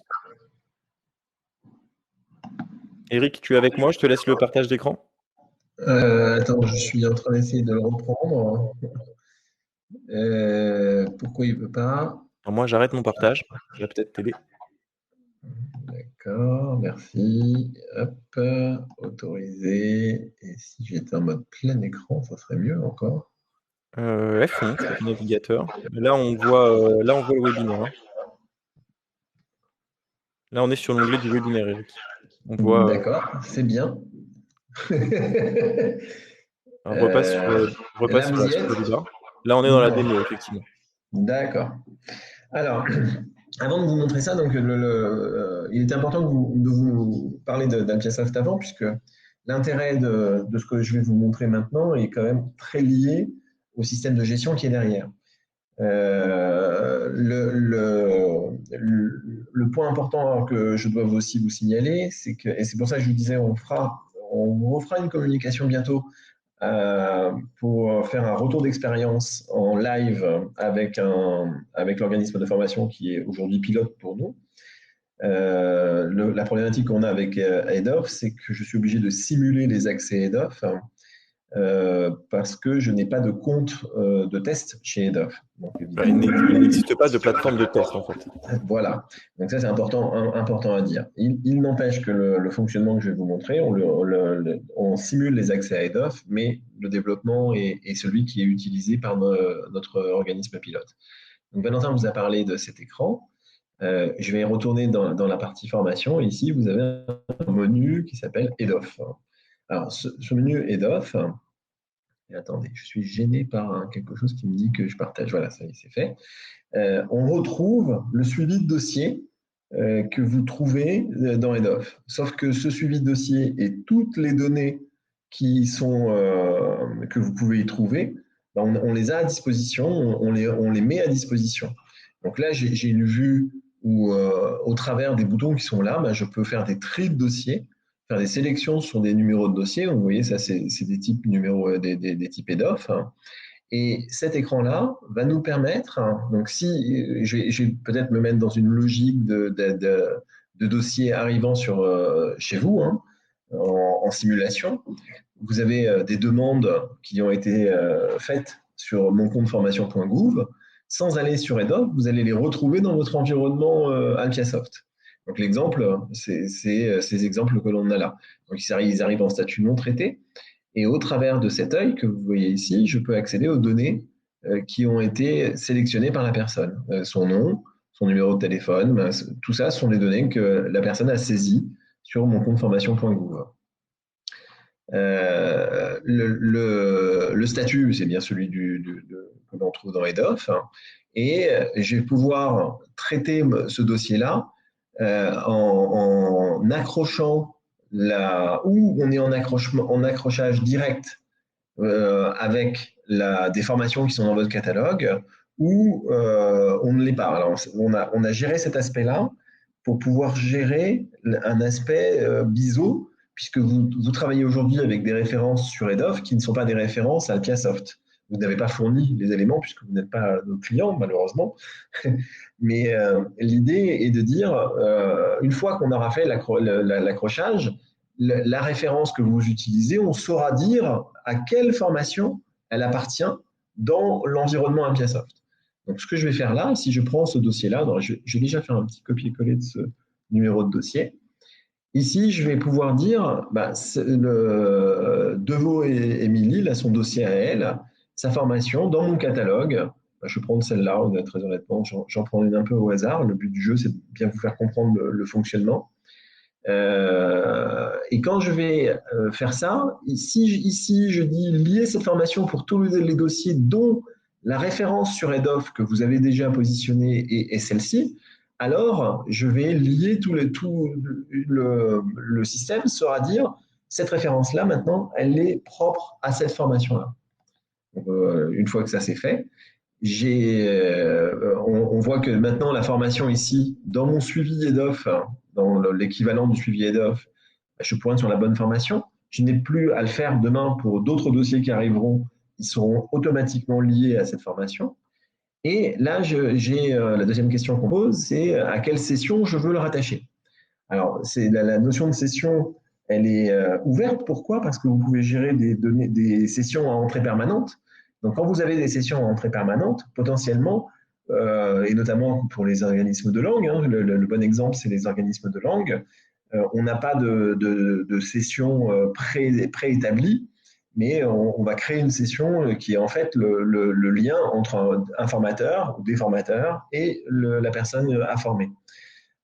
Eric, tu es avec moi? Je te laisse le partage d'écran. Attends, je suis en train d'essayer de le reprendre. Pourquoi il ne veut pas? Alors moi, j'arrête mon partage. Ça va peut-être t'aider. D'accord, merci. Hop, autoriser. Et si j'étais en mode plein écran, ça serait mieux encore. F11 du navigateur. Là, on voit le webinaire. Hein. Là, on est sur l'onglet du webinaire, Eric. On voit. D'accord, c'est bien. Repasse sur là, vous y êtes? le bar. Là, on est dans la démo, effectivement. D'accord. Alors, avant de vous montrer ça, donc il est important de vous parler d'Alpiasoft avant, puisque l'intérêt de ce que je vais vous montrer maintenant est quand même très lié au système de gestion qui est derrière. Le point important que je dois aussi vous signaler, c'est que, et c'est pour ça que je vous disais, on vous refera une communication bientôt pour faire un retour d'expérience en live avec l'organisme de formation qui est aujourd'hui pilote pour nous. La problématique qu'on a avec Head-Off, c'est que je suis obligé de simuler les accès Head-Off parce que je n'ai pas de compte de test chez Head-Off. Il n'existe pas de plateforme de test, en fait. Voilà. Donc ça, c'est important à dire. Il n'empêche que le fonctionnement que je vais vous montrer, on simule les accès à Head-Off, mais le développement est celui qui est utilisé par notre organisme pilote. Donc Valentin vous a parlé de cet écran. Je vais retourner dans la partie formation. Ici, vous avez un menu qui s'appelle Head-Off. Alors, ce menu Head-Off, et attendez, je suis gêné par quelque chose qui me dit que je partage. Voilà, ça y est, c'est fait. On retrouve le suivi de dossier que vous trouvez dans Head-Off. Sauf que ce suivi de dossier et toutes les données que vous pouvez y trouver, on les a à disposition, on les met à disposition. Donc là, j'ai une vue où, au travers des boutons qui sont là, je peux faire des tris de dossiers, faire des sélections sur des numéros de dossiers. Vous voyez, ça, c'est des types numéros, des types Head-Off. Et cet écran-là va nous permettre, donc si je vais peut-être me mettre dans une logique de dossier arrivant chez vous, en simulation, vous avez des demandes qui ont été faites sur mon compte formation.gouv. Sans aller sur Head-Off, vous allez les retrouver dans votre environnement Alpiasoft. Donc l'exemple, c'est ces exemples que l'on a là. Donc ils arrivent en statut non traité. Et au travers de cet œil que vous voyez ici, je peux accéder aux données qui ont été sélectionnées par la personne. Son nom, son numéro de téléphone, tout ça sont les données que la personne a saisies sur mon compte formation.gouv. Le statut, c'est bien celui que l'on trouve dans Head-Off. Et je vais pouvoir traiter ce dossier-là en accrochant où on est en accrochage direct avec des formations qui sont dans votre catalogue, ou on ne l'est pas. Alors, on a géré cet aspect-là pour pouvoir gérer un aspect BISO, puisque vous travaillez aujourd'hui avec des références sur Head-Off qui ne sont pas des références à Alpiasoft. Vous n'avez pas fourni les éléments puisque vous n'êtes pas nos clients, malheureusement. Mais l'idée est de dire, une fois qu'on aura fait l'accrochage, la référence que vous utilisez, on saura dire à quelle formation elle appartient dans l'environnement Alpiasoft. Donc, ce que je vais faire là, si je prends ce dossier-là, je vais déjà faire un petit copier-coller de ce numéro de dossier. Ici, je vais pouvoir dire, Deveau et Émilie, là, son dossier à elle, sa formation, dans mon catalogue, je vais prendre celle-là, très honnêtement, j'en prends une un peu au hasard. Le but du jeu, c'est de bien vous faire comprendre le fonctionnement. Et quand je vais faire ça, ici, je dis lier cette formation pour tous les dossiers dont la référence sur Head-Off que vous avez déjà positionnée est celle-ci, alors je vais lier le système saura dire cette référence-là, maintenant, elle est propre à cette formation-là. Une fois que ça c'est fait, on voit que maintenant la formation ici, dans mon suivi Head-Off, dans l'équivalent du suivi Head-Off, je pointe sur la bonne formation. Je n'ai plus à le faire demain pour d'autres dossiers qui arriveront, ils seront automatiquement liés à cette formation. Et là, j'ai la deuxième question qu'on pose, c'est à quelle session je veux le rattacher. Alors, la notion de session, elle est ouverte. Pourquoi? Parce que vous pouvez gérer des sessions à entrée permanente. Donc, quand vous avez des sessions à entrée permanente, potentiellement, et notamment pour les organismes de langue, hein, le bon exemple, c'est les organismes de langue, on n'a pas de session préétablie, mais on va créer une session qui est en fait le lien entre un formateur ou des formateurs et la personne informée.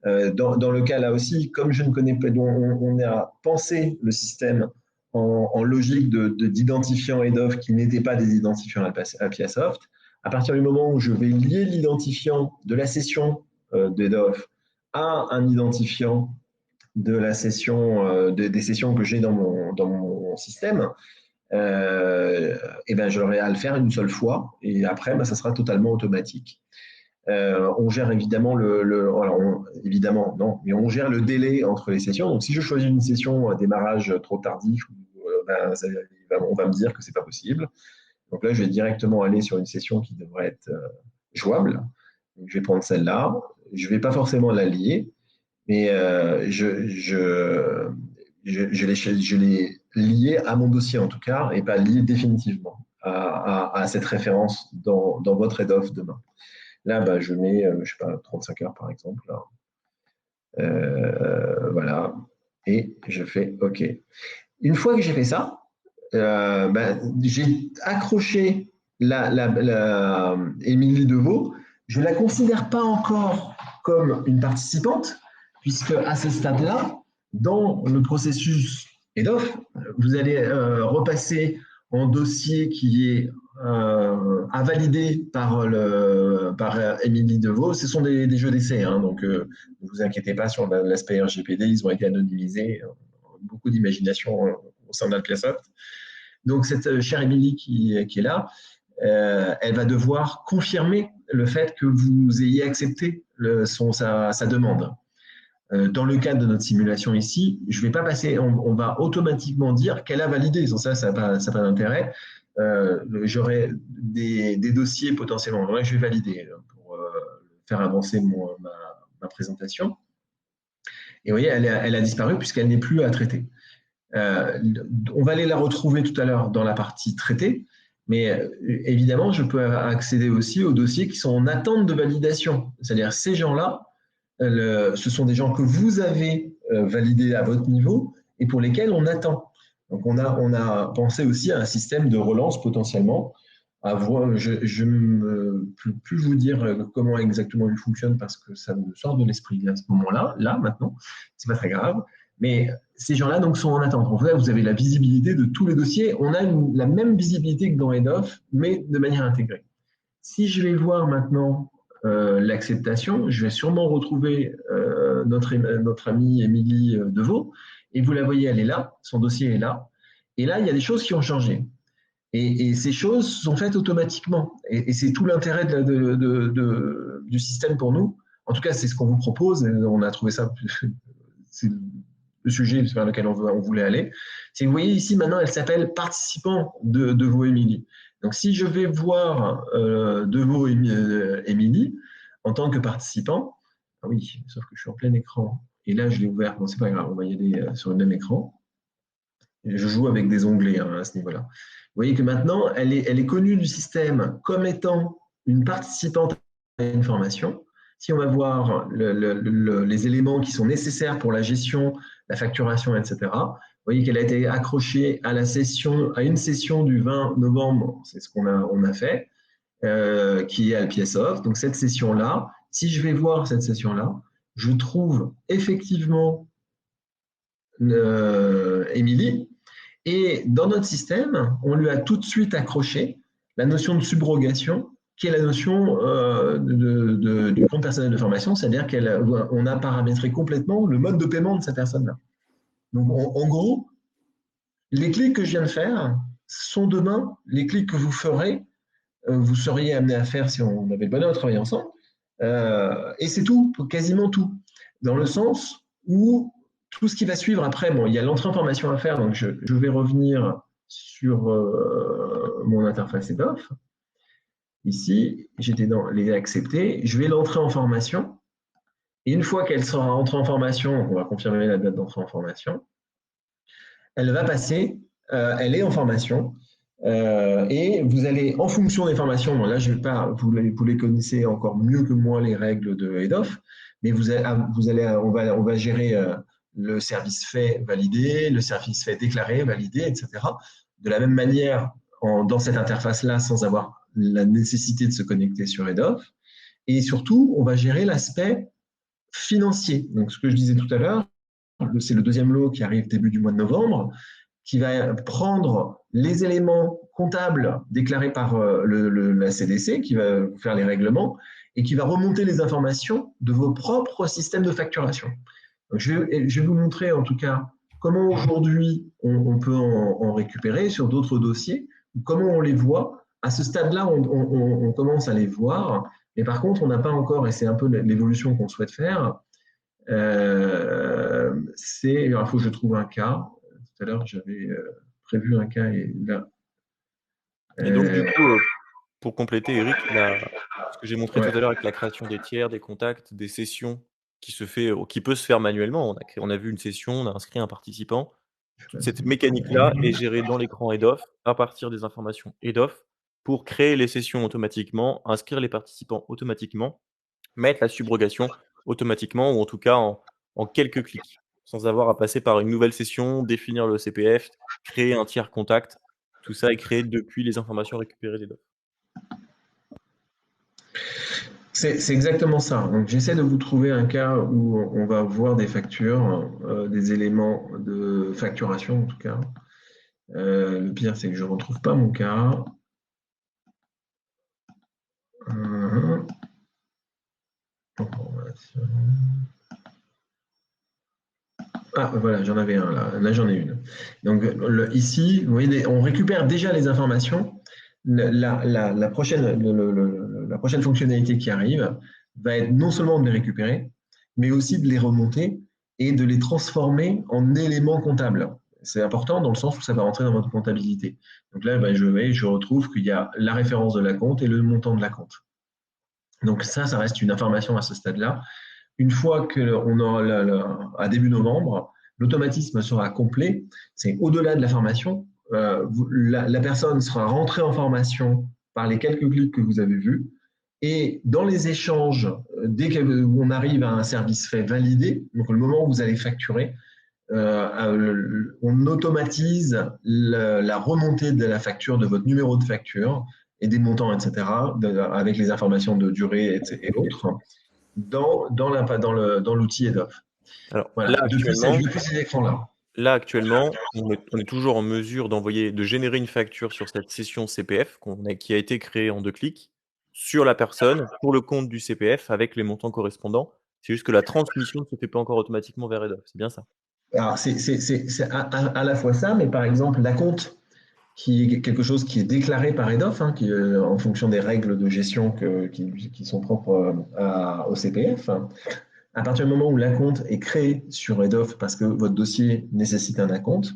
Dans le cas là aussi, comme je ne connais pas, on a pensé le système en logique d'identifiants head-off qui n'étaient pas des identifiants Apiasoft. À partir du moment où je vais lier l'identifiant de la session d'head-off à un identifiant de la session, des sessions que j'ai dans mon système, et ben, j'aurai à le faire une seule fois et après, ben, ça sera totalement automatique. On gère évidemment évidemment, non, mais on gère le délai entre les sessions. Donc, si je choisis une session à démarrage trop tardif, ben, on va me dire que c'est pas possible. Donc là, je vais directement aller sur une session qui devrait être jouable. Donc, je vais prendre celle-là. Je vais pas forcément la lier, mais je l'ai lié à mon dossier en tout cas, et pas lié définitivement à cette référence dans votre head-off demain. Là, bah, je mets, je sais pas, 35 heures par exemple. Voilà. Et je fais OK. Une fois que j'ai fait ça, bah, j'ai accroché Émilie Deveau. Je ne la considère pas encore comme une participante, puisque à ce stade-là, dans le processus head-off, vous allez repasser en dossier qui est à valider par Émilie Deveau. Ce sont des jeux d'essai, hein, donc ne vous inquiétez pas sur l'aspect RGPD, ils ont été anonymisés, beaucoup d'imagination au sein d'Apiasoft. Donc cette chère Émilie qui est là, elle va devoir confirmer le fait que vous ayez accepté sa demande. Dans le cadre de notre simulation ici, je ne vais pas passer, on va automatiquement dire qu'elle a validé. Sans ça, ça n'a pas d'intérêt. J'aurai des dossiers potentiellement. Donc là, je vais valider pour faire avancer ma présentation. Et vous voyez, elle a disparu puisqu'elle n'est plus à traiter. On va aller la retrouver tout à l'heure dans la partie traitée, mais évidemment, je peux accéder aussi aux dossiers qui sont en attente de validation. C'est-à-dire ces gens-là, ce sont des gens que vous avez validés à votre niveau et pour lesquels on attend. Donc, on a pensé aussi à un système de relance potentiellement. Je ne peux plus vous dire comment exactement il fonctionne parce que ça me sort de l'esprit à ce moment-là, maintenant, c'est pas très grave. Mais ces gens-là donc sont en attente. En fait, vous avez la visibilité de tous les dossiers. On a la même visibilité que dans Head-Off, mais de manière intégrée. Si je vais voir maintenant l'acceptation, je vais sûrement retrouver notre amie Émilie Deveau. Et vous la voyez, elle est là, son dossier est là. Et là, il y a des choses qui ont changé. Et ces choses sont faites automatiquement. Et c'est tout l'intérêt du système pour nous. En tout cas, c'est ce qu'on vous propose. On a trouvé ça, c'est le sujet vers lequel on voulait aller. C'est vous voyez ici, maintenant, elle s'appelle participant de Deveau Émilie. Donc, si je vais voir Deveau Émilie en tant que participant, ah oui, sauf que je suis en plein écran. Et là, je l'ai ouvert. Bon, c'est pas grave, on va y aller sur le même écran. Je joue avec des onglets à ce niveau-là. Vous voyez que maintenant, elle est connue du système comme étant une participante à une formation. Si on va voir les éléments qui sont nécessaires pour la gestion, la facturation, etc., vous voyez qu'elle a été accrochée à une session du 20 novembre, c'est ce qu'on a fait, qui est Apiasoft. Donc cette session-là, si je vais voir cette session-là, je trouve effectivement Émilie. Et dans notre système, on lui a tout de suite accroché la notion de subrogation, qui est la notion du compte personnel de formation, c'est-à-dire qu'on a paramétré complètement le mode de paiement de cette personne-là. Donc, en gros, les clics que je viens de faire sont demain les clics que vous ferez, vous seriez amené à faire si on avait le bonheur de travailler ensemble. Et c'est tout, quasiment tout, dans le sens où tout ce qui va suivre après, bon, il y a l'entrée en formation à faire, donc je vais revenir sur mon interface head-off. Ici, j'étais dans les accepter, je vais l'entrer en formation. Et une fois qu'elle sera entrée en formation, on va confirmer la date d'entrée en formation. elle va passer, elle est en formation, et vous allez, en fonction des formations, bon, là je vais pas, vous les connaissez encore mieux que moi les règles de head-off, mais on va gérer le service fait validé, le service fait déclaré validé, etc. De la même manière, dans cette interface-là, sans avoir la nécessité de se connecter sur head-off. Et surtout, on va gérer l'aspect financier. Donc, ce que je disais tout à l'heure, c'est le deuxième lot qui arrive début du mois de novembre, qui va prendre les éléments comptables déclarés par la CDC, qui va vous faire les règlements, et qui va remonter les informations de vos propres systèmes de facturation. Donc, je vais vous montrer en tout cas comment aujourd'hui on peut en récupérer sur d'autres dossiers, comment on les voit. À ce stade-là, on commence à les voir, mais par contre, on n'a pas encore, et c'est un peu l'évolution qu'on souhaite faire, il faut que je trouve un cas. Tout à l'heure, j'avais prévu un cas et là. Et donc, du coup, pour compléter, Eric, ce que j'ai montré tout à l'heure avec la création des tiers, des contacts, des sessions qui peut se faire manuellement. On a vu une session, on a inscrit un participant. Toute cette mécanique-là est gérée dans l'écran head-off à partir des informations head-off pour créer les sessions automatiquement, inscrire les participants automatiquement, mettre la subrogation automatiquement ou en tout cas en quelques clics, sans avoir à passer par une nouvelle session, définir le CPF, créer un tiers contact. Tout ça est créé depuis les informations récupérées d'head-off. C'est exactement ça. Donc, j'essaie de vous trouver un cas où on va voir des factures, des éléments de facturation en tout cas. Le pire, c'est que je ne retrouve pas mon cas. Ah, voilà, j'en avais un là. Là, j'en ai une. Donc, ici, vous voyez, on récupère déjà les informations. La prochaine fonctionnalité qui arrive va être non seulement de les récupérer, mais aussi de les remonter et de les transformer en éléments comptables. C'est important dans le sens où ça va rentrer dans votre comptabilité. Donc là, je retrouve qu'il y a la référence de la compte et le montant de la compte. Donc ça reste une information à ce stade-là. Une fois qu'on aura à début novembre, l'automatisme sera complet. C'est au-delà de la formation. La personne sera rentrée en formation par les quelques clics que vous avez vus. Et dans les échanges, dès qu'on arrive à un service fait validé, donc le moment où vous allez facturer, on automatise la remontée de la facture, de votre numéro de facture et des montants, etc., avec les informations de durée et autres, dans l'outil head-off. Alors voilà. Depuis ces écrans-là. Là, actuellement, on est toujours en mesure de générer une facture sur cette session CPF qui a été créée en 2 clics sur la personne pour le compte du CPF avec les montants correspondants. C'est juste que la transmission ne se fait pas encore automatiquement vers head-off. C'est bien ça? Alors, c'est à la fois ça, mais par exemple, l'acompte, qui est quelque chose qui est déclaré par head-off, en fonction des règles de gestion qui sont propres au CPF. À partir du moment où l'acompte est créé sur head-off parce que votre dossier nécessite un acompte,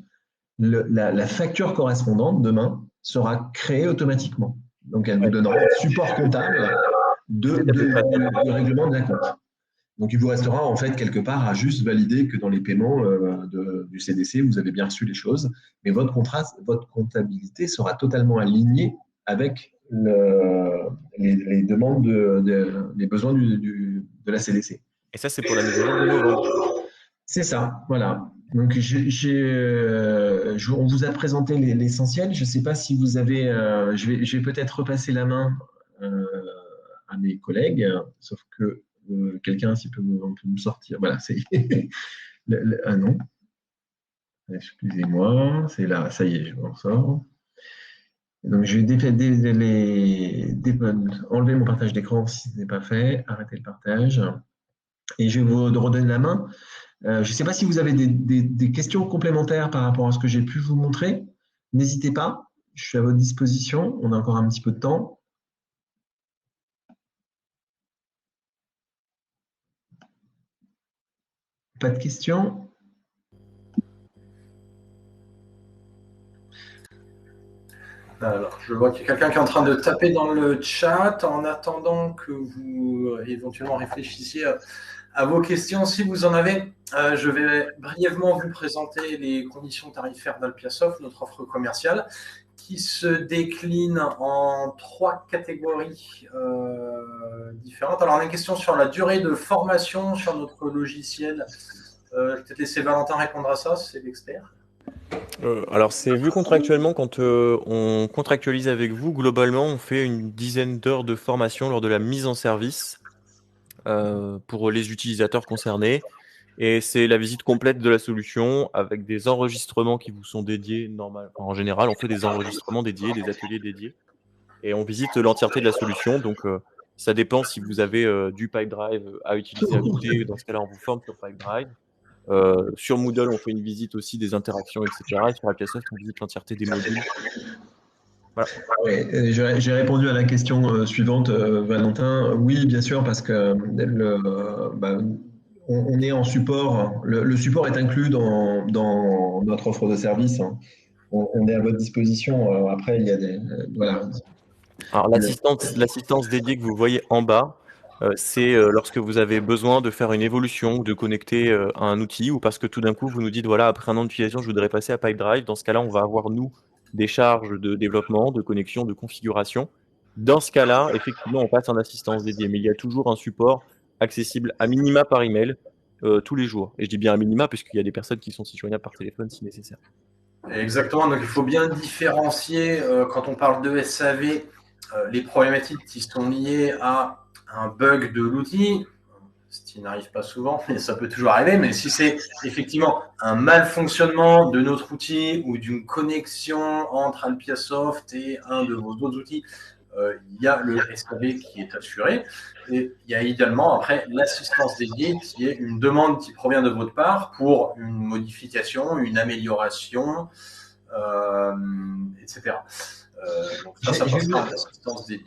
la facture correspondante demain sera créée automatiquement. Donc, elle vous donnera un support comptable de règlement de l'acompte. Donc, il vous restera en fait quelque part à juste valider que dans les paiements du CDC, vous avez bien reçu les choses, mais votre comptabilité sera totalement alignée avec les demandes, les besoins de la CDC. Et ça, c'est pour la mise à jour de novembre. C'est ça, voilà. Donc, on vous a présenté l'essentiel. Je ne sais pas si vous avez. Je vais peut-être repasser la main à mes collègues, sauf que quelqu'un, s'il peut me sortir. Voilà, c'est. Ah non. Excusez-moi, c'est là, ça y est, je m'en sors. Donc, je vais enlever mon partage d'écran si ce n'est pas fait, arrêter le partage. Et je vais vous redonner la main. Je ne sais pas si vous avez des questions complémentaires par rapport à ce que j'ai pu vous montrer. N'hésitez pas, je suis à votre disposition. On a encore un petit peu de temps. Pas de questions? Alors, je vois qu'il y a quelqu'un qui est en train de taper dans le chat en attendant que vous éventuellement réfléchissiez à vos questions, si vous en avez. Je vais brièvement vous présenter les conditions tarifaires d'Alpiasoft, notre offre commerciale, qui se décline en 3 catégories différentes. Alors, on a une question sur la durée de formation sur notre logiciel. Je vais peut-être laisser Valentin répondre à ça, c'est l'expert. Alors, c'est vu contractuellement, quand on contractualise avec vous, globalement, on fait une dizaine d'heures de formation lors de la mise en service pour les utilisateurs concernés. Et c'est la visite complète de la solution avec des enregistrements qui vous sont dédiés. En général, on fait des enregistrements dédiés, des ateliers dédiés. Et on visite l'entièreté de la solution. Donc, ça dépend si vous avez du Pipedrive à utiliser à côté. Dans ce cas-là, on vous forme sur Pipedrive. Sur Moodle, on fait une visite aussi des interactions, etc. Et sur Alpiasoft, on visite l'entièreté des modules. Voilà. Ouais, j'ai répondu à la question suivante, Valentin. Oui, bien sûr, parce que on est en support. Le support est inclus dans notre offre de service, hein. On est à votre disposition. Après, il y a voilà. Alors, l'assistance dédiée que vous voyez en bas, c'est lorsque vous avez besoin de faire une évolution ou de connecter à un outil, ou parce que tout d'un coup, vous nous dites, voilà, après un an d'utilisation, je voudrais passer à Pipedrive. Dans ce cas-là, on va avoir, nous, des charges de développement, de connexion, de configuration. Dans ce cas-là, effectivement, on passe en assistance dédiée, mais il y a toujours un support accessible à minima par email tous les jours. Et je dis bien à minima, puisqu'il y a des personnes qui sont joignables par téléphone si nécessaire. Exactement, donc il faut bien différencier quand on parle de SAV, les problématiques qui sont liées à un bug de l'outil, ce qui n'arrive pas souvent, mais ça peut toujours arriver, mais si c'est effectivement un mal fonctionnement de notre outil ou d'une connexion entre Alpiasoft et un de vos autres outils, il y a le SAV qui est assuré. Et il y a également après l'assistance dédiée qui est une demande qui provient de votre part pour une modification, une amélioration, etc. Donc ça passe par l'assistance dédiée.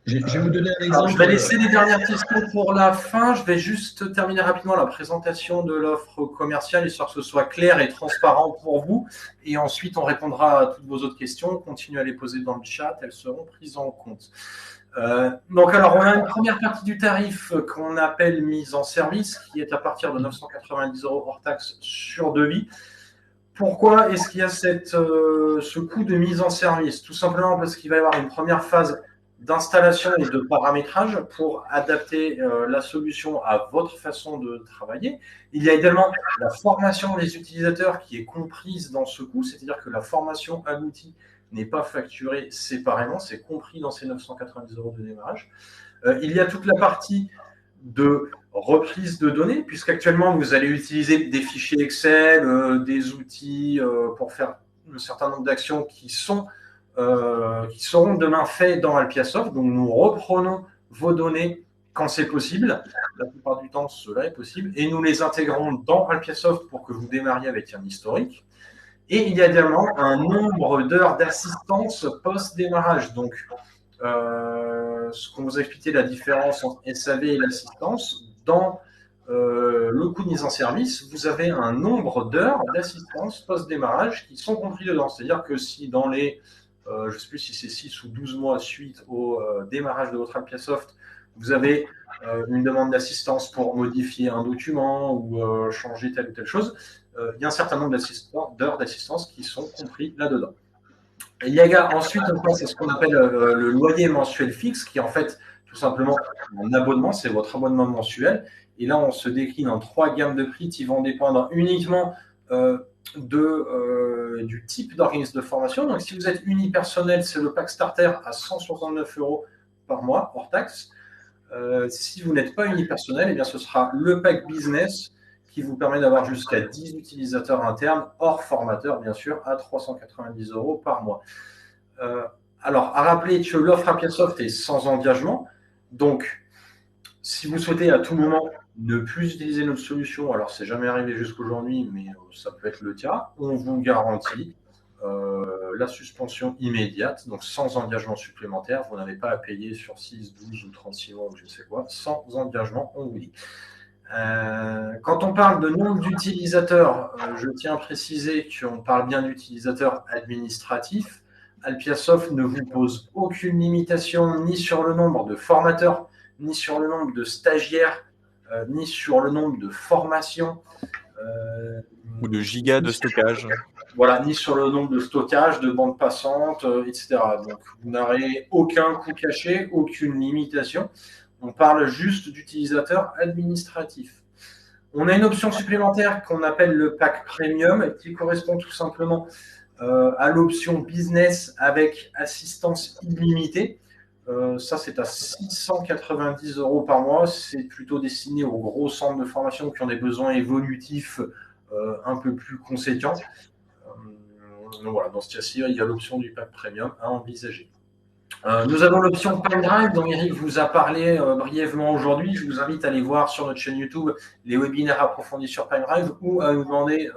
Je vais vous donner un exemple. Alors, je vais laisser les dernières questions pour la fin. Je vais juste terminer rapidement la présentation de l'offre commerciale, histoire que ce soit clair et transparent pour vous. Et ensuite, on répondra à toutes vos autres questions. Continuez à les poser dans le chat, elles seront prises en compte. Donc, alors, on a une première partie du tarif qu'on appelle mise en service, qui est à partir de 990 € hors taxe sur devis. Pourquoi est-ce qu'il y a ce coût de mise en service? Tout simplement parce qu'il va y avoir une première phase d'installation et de paramétrage pour adapter la solution à votre façon de travailler. Il y a également la formation des utilisateurs qui est comprise dans ce coût, c'est-à-dire que la formation à l'outil n'est pas facturée séparément, c'est compris dans ces 990 € de démarrage. Il y a toute la partie de reprise de données, puisqu'actuellement, vous allez utiliser des fichiers Excel, des outils pour faire un certain nombre d'actions qui seront demain faits dans Alpiasoft. Donc, nous reprenons vos données quand c'est possible. La plupart du temps, cela est possible. Et nous les intégrons dans Alpiasoft pour que vous démarriez avec un historique. Et il y a également un nombre d'heures d'assistance post-démarrage. Donc, ce qu'on vous a expliqué, la différence entre SAV et l'assistance, dans le coût de mise en service, vous avez un nombre d'heures d'assistance post-démarrage qui sont compris dedans. C'est-à-dire que si dans les, je ne sais plus si c'est 6 ou 12 mois suite au démarrage de votre Alpiasoft, vous avez une demande d'assistance pour modifier un document ou changer telle ou telle chose, il y a un certain nombre d'heures d'assistance qui sont compris là-dedans. Il y a ensuite, on passe à ce qu'on appelle le loyer mensuel fixe, qui est en fait tout simplement un abonnement, c'est votre abonnement mensuel. Et là, on se décline en 3 gammes de prix qui vont dépendre uniquement du type d'organisme de formation. Donc, si vous êtes unipersonnel, c'est le pack starter à 169 € par mois, hors taxe. Si vous n'êtes pas unipersonnel, eh bien, ce sera le pack business qui vous permet d'avoir jusqu'à 10 utilisateurs internes, hors formateur, bien sûr, à 390 € par mois. Alors, à rappeler que l'offre Alpiasoft est sans engagement. Donc, si vous souhaitez à tout moment ne plus utiliser notre solution, alors c'est jamais arrivé jusqu'aujourd'hui, mais ça peut être le cas, on vous garantit la suspension immédiate, donc sans engagement supplémentaire. Vous n'avez pas à payer sur 6, 12 ou 36 mois ou je ne sais quoi, sans engagement, on vous dit. Quand on parle de nombre d'utilisateurs, je tiens à préciser qu'on parle bien d'utilisateurs administratifs. Alpiasoft ne vous pose aucune limitation ni sur le nombre de formateurs, ni sur le nombre de stagiaires ni sur le nombre de formations, Ou de gigas de stockage. Voilà, ni sur le nombre de stockage, de bandes passantes, etc. Donc, vous n'aurez aucun coût caché, aucune limitation. On parle juste d'utilisateurs administratifs. On a une option supplémentaire qu'on appelle le pack premium, qui correspond tout simplement à l'option business avec assistance illimitée. Ça, c'est à 690 € par mois. C'est plutôt destiné aux gros centres de formation qui ont des besoins évolutifs un peu plus conséquents. Donc voilà, dans ce cas-ci, il y a l'option du pack premium à envisager. Nous avons l'option PineDrive dont Eric vous a parlé brièvement aujourd'hui. Je vous invite à aller voir sur notre chaîne YouTube les webinaires approfondis sur PineDrive ou à nous demander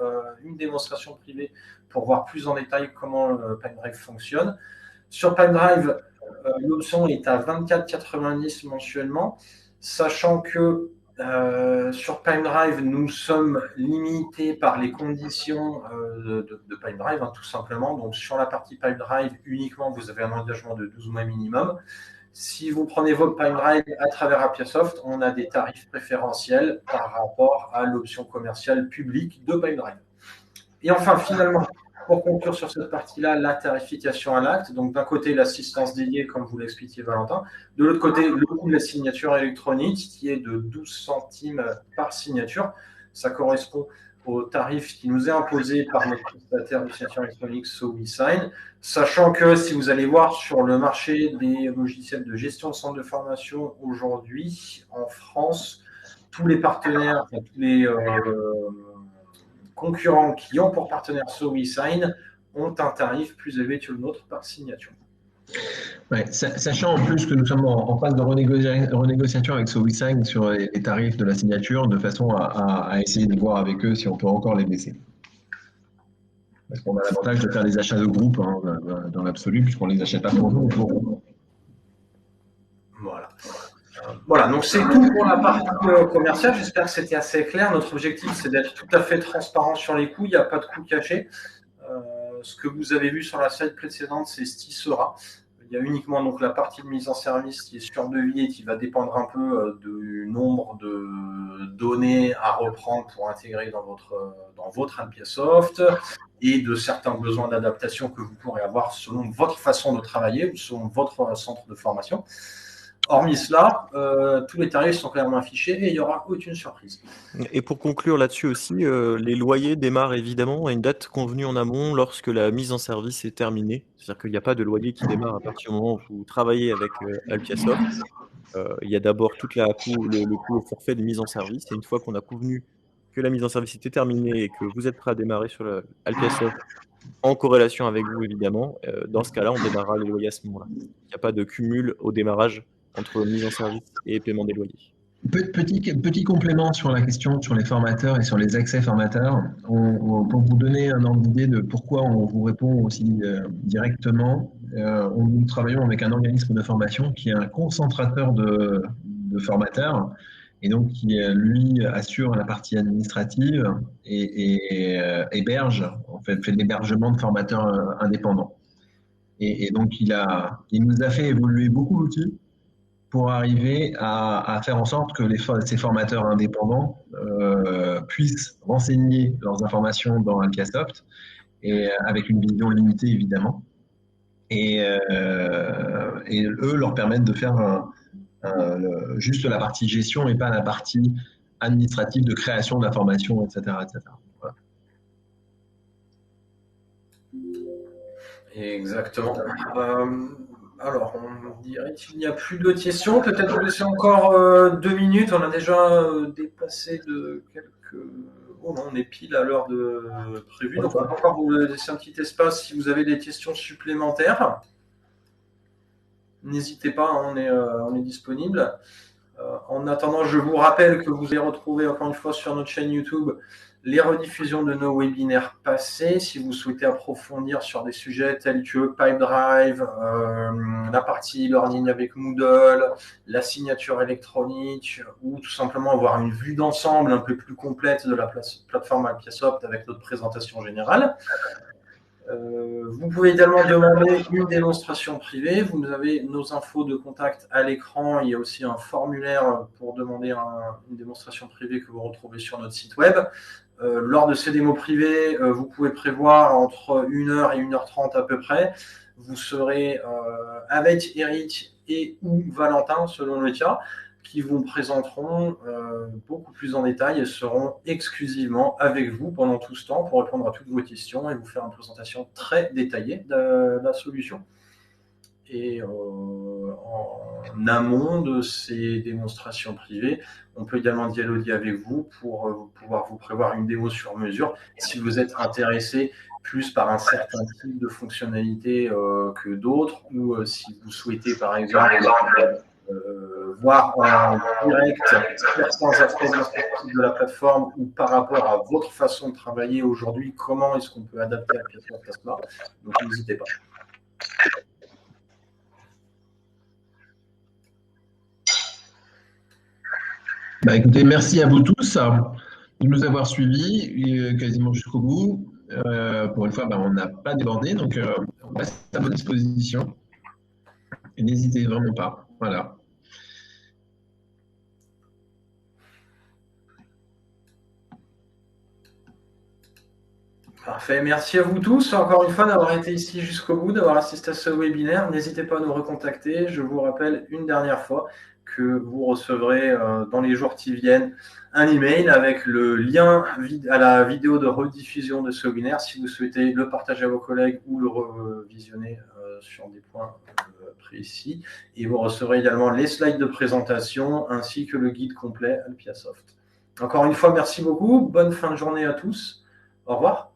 une démonstration privée pour voir plus en détail comment PineDrive fonctionne. Sur PineDrive, l'option est à 24,90 € mensuellement, sachant que sur PineDrive, nous sommes limités par les conditions de PineDrive, tout simplement. Donc, sur la partie PineDrive, uniquement, vous avez un engagement de 12 mois minimum. Si vous prenez votre PineDrive à travers Appiasoft, on a des tarifs préférentiels par rapport à l'option commerciale publique de PineDrive. Et enfin, finalement, pour conclure sur cette partie-là, la tarification à l'acte. Donc, d'un côté, l'assistance dédiée, comme vous l'expliquiez, Valentin. De l'autre côté, le coût de la signature électronique, qui est de 12 centimes par signature. Ça correspond au tarif qui nous est imposé par notre prestataire de signature électronique SoWeSign. Sachant que si vous allez voir sur le marché des logiciels de gestion de centres de formation aujourd'hui, en France, tous les partenaires, tous les concurrents qui ont pour partenaire SoWeSign ont un tarif plus élevé que le nôtre par signature. Ouais, sachant en plus que nous sommes en phase de renégociation avec SoWeSign sur les tarifs de la signature, de façon à essayer de voir avec eux si on peut encore les baisser. Parce qu'on a l'avantage de faire des achats de groupe dans l'absolu, puisqu'on ne les achète pas pour nous. Voilà, donc c'est tout pour la partie commerciale. J'espère que c'était assez clair. Notre objectif, c'est d'être tout à fait transparent sur les coûts. Il n'y a pas de coûts cachés. Ce que vous avez vu sur la slide précédente, c'est ce qui sera. Il y a uniquement donc la partie de mise en service qui est sur devis et qui va dépendre un peu du nombre de données à reprendre pour intégrer dans votre Appiasoft et de certains besoins d'adaptation que vous pourrez avoir selon votre façon de travailler ou selon votre centre de formation. Hormis cela, tous les tarifs sont clairement affichés et il n'y aura aucune surprise. Et pour conclure là-dessus aussi, les loyers démarrent évidemment à une date convenue en amont lorsque la mise en service est terminée. C'est-à-dire qu'il n'y a pas de loyer qui démarre à partir du moment où vous travaillez avec Appiasoft. Il y a d'abord le coût au forfait de mise en service. Et une fois qu'on a convenu que la mise en service était terminée et que vous êtes prêt à démarrer sur Appiasoft, en corrélation avec vous évidemment, dans ce cas-là, on démarrera les loyers à ce moment-là. Il n'y a pas de cumul au démarrage entre mise en service et paiement des loyers. Petit complément sur la question sur les formateurs et sur les accès formateurs. Pour vous donner un ordre d'idée de pourquoi on vous répond aussi directement, nous travaillons avec un organisme de formation qui est un concentrateur de formateurs et donc qui, lui, assure la partie administrative et héberge, en fait l'hébergement de formateurs indépendants. Et donc, il nous a fait évoluer beaucoup l'outil pour arriver à faire en sorte que ces formateurs indépendants puissent renseigner leurs informations dans Appiasoft, et avec une vision limitée évidemment, et eux leur permettent de faire juste la partie gestion et pas la partie administrative de création de la formation, etc. etc. Voilà. Exactement. Alors, on dirait qu'il n'y a plus de questions. Peut-être vous laisser encore 2 minutes. On a déjà dépassé de quelques... Oh non, on est pile à l'heure prévue. Donc, on va encore vous laisser un petit espace si vous avez des questions supplémentaires. N'hésitez pas, on est disponible. En attendant, je vous rappelle que vous allez retrouver encore une fois sur notre chaîne YouTube les rediffusions de nos webinaires passés. Si vous souhaitez approfondir sur des sujets tels que Pipedrive, la partie e-learning avec Moodle, la signature électronique, ou tout simplement avoir une vue d'ensemble un peu plus complète de la plateforme Appiasoft avec notre présentation générale. Vous pouvez également demander une démonstration privée. Vous avez nos infos de contact à l'écran. Il y a aussi un formulaire pour demander une démonstration privée que vous retrouvez sur notre site web. Lors de ces démos privées, vous pouvez prévoir entre 1h et 1h30 à peu près. Vous serez avec Eric et ou Valentin, selon le cas, qui vous présenteront beaucoup plus en détail et seront exclusivement avec vous pendant tout ce temps pour répondre à toutes vos questions et vous faire une présentation très détaillée de la solution. Et en amont de ces démonstrations privées, on peut également dialoguer avec vous pour pouvoir vous prévoir une démo sur mesure si vous êtes intéressé plus par un certain type de fonctionnalité que d'autres, ou si vous souhaitez par exemple voir en direct certains aspects de la plateforme ou par rapport à votre façon de travailler aujourd'hui, comment est-ce qu'on peut adapter Alpiasoft à cela. Donc n'hésitez pas. Écoutez, merci à vous tous de nous avoir suivis quasiment jusqu'au bout. Pour une fois, on n'a pas débordé, donc on reste à votre disposition. Et n'hésitez vraiment pas. Voilà. Parfait. Merci à vous tous, encore une fois, d'avoir été ici jusqu'au bout, d'avoir assisté à ce webinaire. N'hésitez pas à nous recontacter. Je vous rappelle une dernière fois que vous recevrez dans les jours qui viennent un email avec le lien à la vidéo de rediffusion de ce webinaire si vous souhaitez le partager à vos collègues ou le revisionner sur des points précis. Et vous recevrez également les slides de présentation ainsi que le guide complet Alpiasoft. Encore une fois, merci beaucoup. Bonne fin de journée à tous. Au revoir.